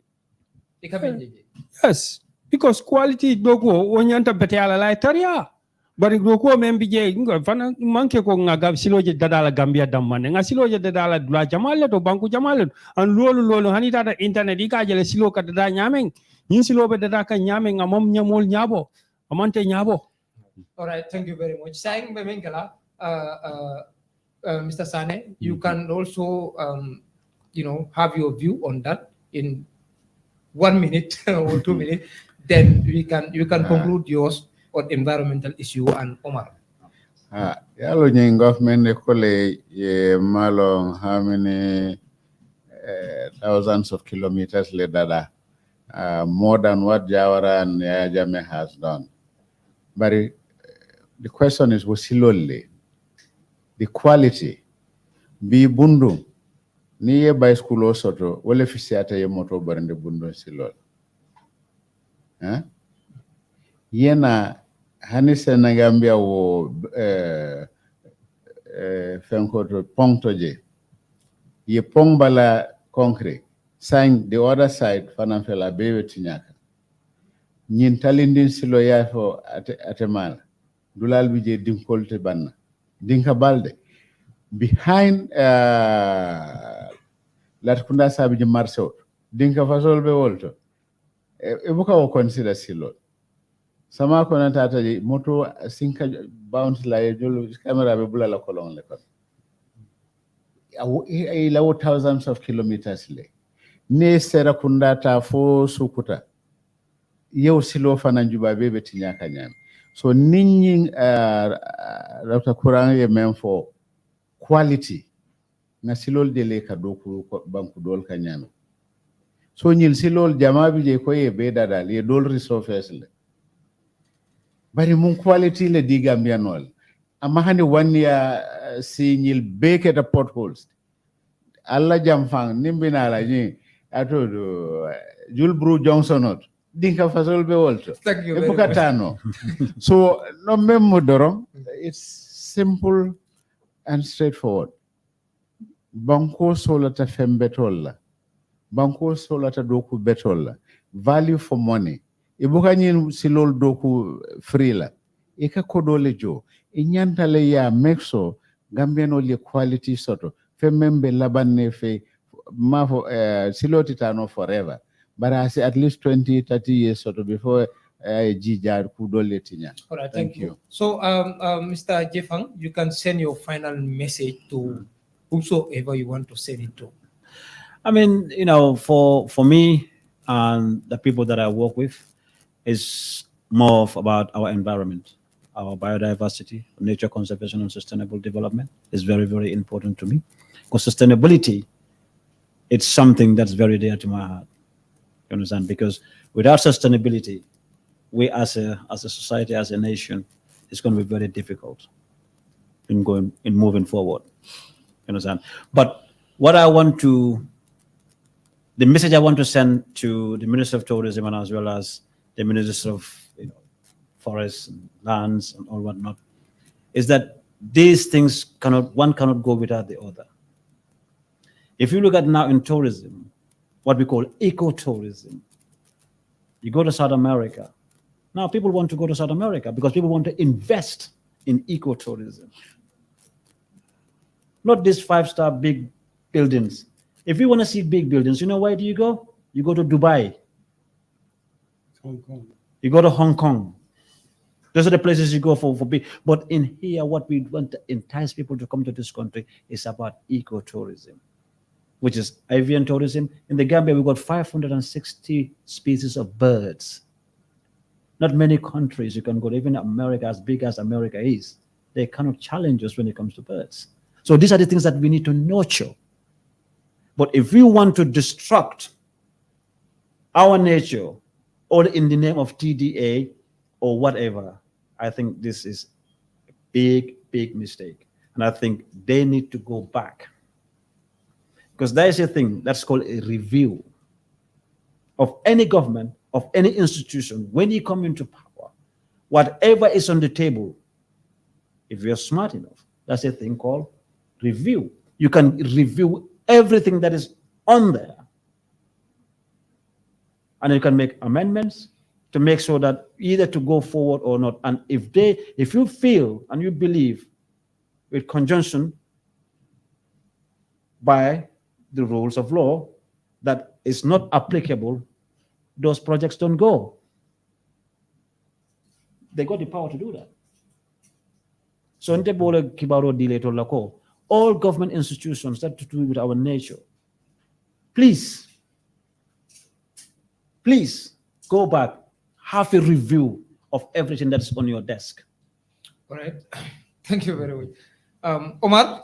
Yes, because quality dogo wonyanta bete ala la taria. Bari doko membi je fana manke ko ngaga siloje dadala Gambia damane nga siloje dadala dula jamale to banku jamale an lolu hani data internet ika jele silo ka dada nyamen yin silo be dada ka nyamen ngamom nyamol nyabo amante nyabo. All right, thank you very much. Saying Bemengala, Mr. Sane, you can also have your view on that in 1 minute or 2 minutes. Then you can conclude yours on environmental issue and Omar. Yalo nying government ekole ye malong how many thousands of kilometers later, more than what Jawara and Yajame has done. But the question is wasilole, the quality, be bundu, ni ye by school osoto, wale fisiata ye moto barende bundu silol. Yena hanise na Gambia wo fenkoto pongtoje ye pong bala concrete sang the other side fanamfela bewe tinyaka nyin talindin silo yafo atemala dulal bije dinkolte banna dinka balde behind latkunda sabije marso dinka fasol be wolto e buka wo consider silo sama ko na tata moto sinka bounce la jolo camera be bula la kolon le kon ay lawo thousands of kilometers le ne sera kunda ta fo sukuta yow silo fana juba be tinyaka nyam so ninyi rafta kurang ye men fo quality na silol de le ka doku banku dol ka nyam so nyil silol jama bi je ko ye be dada le dol resources le bari mun quality le di Gambianol amma hani wanya signil beke the potholes alla jamfang nimbina la ni atodo Julbru Johnsonot dinka fasol be wolto e bukatano so no memmo doron it's simple and straightforward banko solata fembetolla banko solata doku betolla value for money e bukanyin silol doku free la e ka kodole jo e nyantale ya mexo Gambiano le quality soto fe membe labanne fe mafo siloti tano forever but I say at least 20-30 years soto before jijar kudole tinya. All right, thank you. So Mr. Jefang, you can send your final message to whosoever you want to send it to. I mean, for me and the people that I work with, is more about our environment, our biodiversity, nature conservation and sustainable development is very, very important to me. Because sustainability, it's something that's very dear to my heart. You understand? Because without sustainability, we as a society, as a nation, it's going to be very difficult in moving forward. You understand? But the message I want to send to the Minister of Tourism and as well as the Minister of Forests and Lands and all whatnot, is that these things one cannot go without the other. If you look at now in tourism, what we call ecotourism, you go to South America. Now people want to go to South America because people want to invest in ecotourism. Not these 5-star big buildings. If you want to see big buildings, where do you go? You go to Dubai. Hong Kong. You go to Hong Kong. Those are the places you go for big. But in here, what we want to entice people to come to this country is about ecotourism, which is avian tourism. In the Gambia, we've got 560 species of birds. Not many countries you can go to, even America, as big as America is, they cannot challenge us when it comes to birds. So these are the things that we need to nurture. But if we want to destruct our nature, or in the name of TDA or whatever, I think this is a big, big mistake. And I think they need to go back. Because there is a thing that's called a review of any government, of any institution. When you come into power, whatever is on the table, if you're smart enough, that's a thing called review. You can review everything that is on there. And you can make amendments to make sure that either to go forward or not. And if you feel and you believe with conjunction by the rules of law that is not applicable, those projects don't go. They got the power to do that. So all government institutions that to do with our nature, please go back, have a review of everything that's on your desk. All right. Thank you very much. Omar?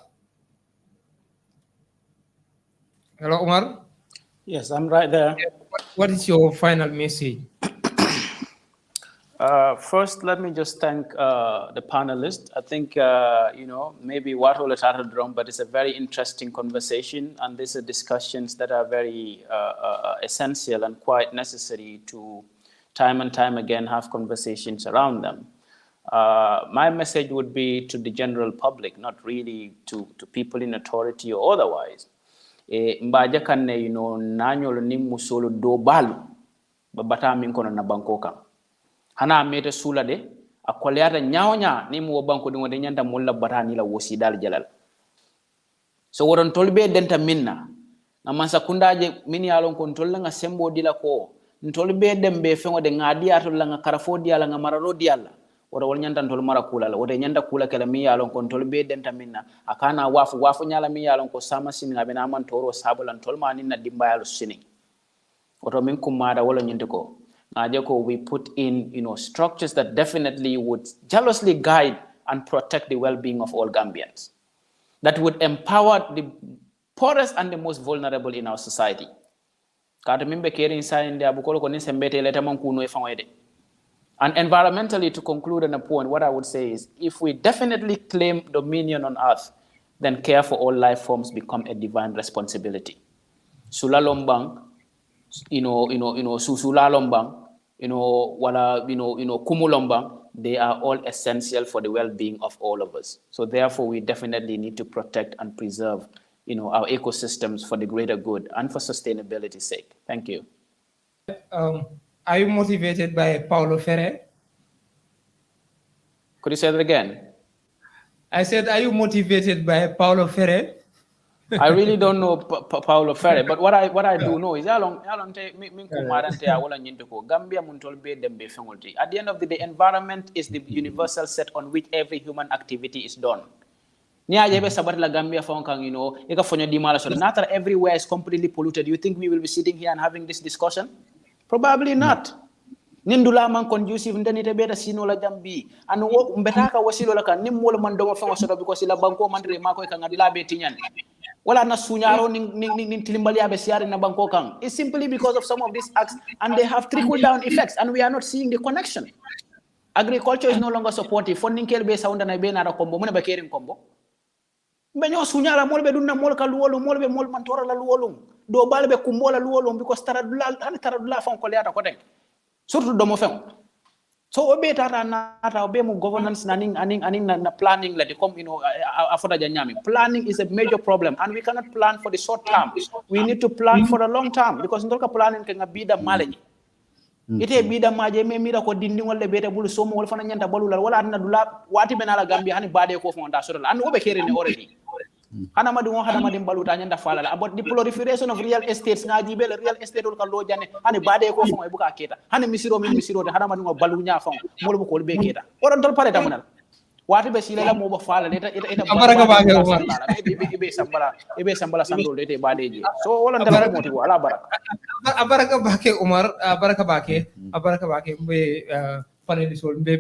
Hello, Omar? Yes, I'm right there. What is your final message? First, let me just thank the panelists. I think, maybe what all started wrong, but it's a very interesting conversation, and these are discussions that are very essential and quite necessary to time and time again have conversations around them. My message would be to the general public, not really to people in authority or otherwise. Mbaja kanne, nanyolo ni musolo do balu, babata minkono na bankoka. Hana mete sula de akoleata nyawnya ni mu banko di ngode nyanda mulla batani la wosi dal jalal so woron tolbe denta minna amansa kundaje min yalon kon tolla nga sembo dila ko ntolbe dembe fengo de ngadi atolla nga karafo diala nga mararo diala wora wol nyanda tol mara kula la wode nyanda kula kala mi yalon kon tolbe denta minna akana wafu nyala mi yalon ko sama sin ngabe na man toro sabulan tolma ni na dimba yalo sini woto min kumada wala nyinde ko we put in, structures that definitely would jealously guide and protect the well-being of all Gambians, that would empower the poorest and the most vulnerable in our society. And environmentally, to conclude on a point, what I would say is, if we definitely claim dominion on earth, then care for all life forms become a divine responsibility. Sulalombang, Susulalombang, Kumulombang, they are all essential for the well-being of all of us. So therefore, we definitely need to protect and preserve, our ecosystems for the greater good and for sustainability's sake. Thank you. Are you motivated by Paulo Freire? Could you say that again? I said, are you motivated by Paulo Freire? I really don't know Paulo Freire, but what I do know is Gambia at the end of the day, environment is the universal set on which every human activity is done. Not everywhere is completely polluted. You think we will be sitting here and having this discussion? Probably not. Nindula man conducive ndanite beta sino la jambi and mbetaka wasilo la kan nimmo man do fa wasodo because la banko man re mako kan adila be tinyan wala na sunyaro nin tilimbali abe siari na banko kan. It's simply because of some of these acts, and they have trickle down effects, and we are not seeing the connection. Agriculture is no longer supportive. Funding kel be sound na be na kombo mona be kering kombo benyo sunyara molbe dunna mol ka luwolum molbe mol man tora la luwolum do balbe kumbola luwolum because taradula fon ko leata ko den surtout do mo fen so obe tata nata obe mo governance aning na planning la de comme afoda janyami. Planning is a major problem, and we cannot plan for the short term. We need to plan for the long term, because ndolka planning ke ngabida maleji ite bida maje me mira ko dindi wolle beta bulu somo wol fana nyanta balula wala na dula wati benala Gambia hani bade ko fonda sodal and obe kere ne already hana madu won hana madim baluta nyanda falala about the proliferation of real estates ngaji bele real estate ol kallo jane hani bade ko fon e buka keta hani misiro de hana madu balu nya fon mol bu ko be keta oron tol pare tamunal wati be sila mo ba falala eta baraka ba be sambala sandol ete bade ji so wala ndala moti ko ala baraka abaraka bake Umar abaraka bake be paneli sol be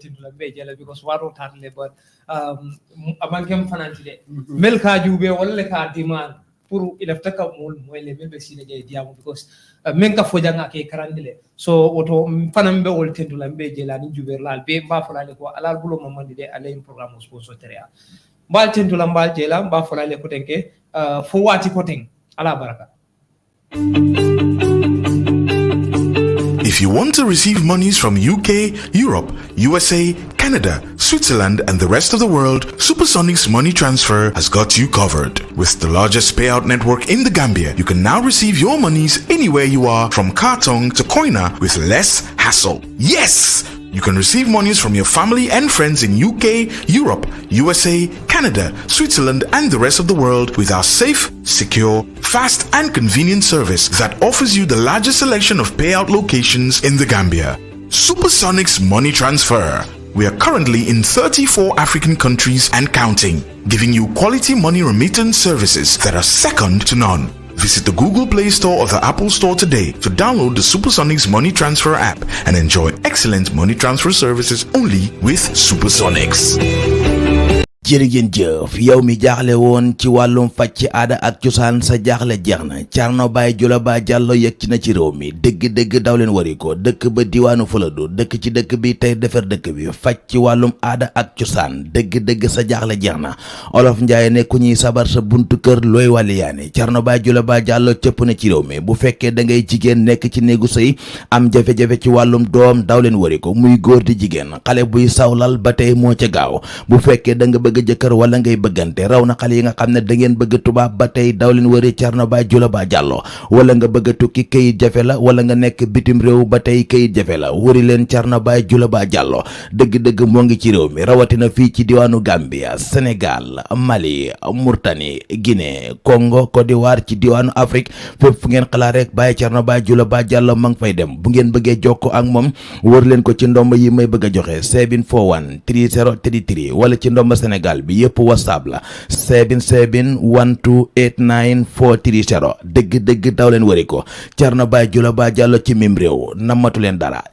tindula be jela because waro tarle but amalkem fanantide mel ka jube wala ka diman pour ilafta ka mol moyle be sile jey diamu because men ka fojanga ke karandile so oto fanam be wol tindula be jela ni jube lal be ba fulale ko alal bulo mamandi de alay programme sponsor terea mbal tindula mbal jela ba fulale ko tenke fo wati ko ten ala baraka. If you want to receive monies from UK, Europe, USA, Canada, Switzerland, and the rest of the world, Supersonic's money transfer has got you covered. With the largest payout network in the Gambia, you can now receive your monies anywhere you are, from Kartong to Koina, with less hassle. Yes! You can receive monies from your family and friends in UK, Europe, USA, Canada, Switzerland, and the rest of the world with our safe, secure, fast, and convenient service that offers you the largest selection of payout locations in the Gambia. Supersonic's money transfer. We are currently in 34 African countries and counting, giving you quality money remittance services that are second to none. Visit the Google Play Store or the Apple Store today to download the Supersonics Money Transfer app and enjoy excellent money transfer services only with Supersonics. jërëjën jëf yow mi jaaxle woon ci wàllum faj ci aada ak cosaan sa jaaxle jeex na Thierno Bijilo Diallo yegg na ci réew mi dëgg-dëgg daw leen wari ko dëkk ba diwaanu Fuladu dëkk ci dëkk bi tey defar dëkk bi faj ci wàllum aada ak cosaan dëgg-dëgg sa jaaxle jeex na olof njaay ne ku ñuy sabar sa buntu kër looy wàlliyaane Thierno Bijilo Diallo cëpp na ci réew mi bu fekkee da ngay jigéen nekk ci néegu sëy am jafe-jafe ci wàllum doom daw leen wari ko muy góor di jigéen xale buy sawlal ba tey moo ca gaaw bu fekkee da nga bëgg jëkkër wala ngay bëggante raw na xale yi nga xam ne da ngeen bëgg tubaab ba tey daw leen wëri Thierno Bijilo Diallo wala nga bëgg tukki kayit jafe la wala nga nekk bitim réew ba tey kayit jafe la wëri leen Thierno Bijilo Diallo dëgg-dëgg moo ngi ci réew mi rawatina fii ci diwaanu Gambia Sénégal Mali Mauritanie Guinée Congo Côte d'Ivoire ci diwaanu Afrique fépp fu ngeen xalaat rek bàyyi Thierno Bijilo Diallo ma ngi fay dem bu ngeen bëggee jokko ak moom wër leen ko ci ndomba yi may bëgg a joxe 741 3033 wala ci ndomba Sénégal bi yëpp WhatsApp la 7712894330 dëgg-dëgg daw leen wari ko Thierno Bijilo Diallo ci mim réew namatu leen dara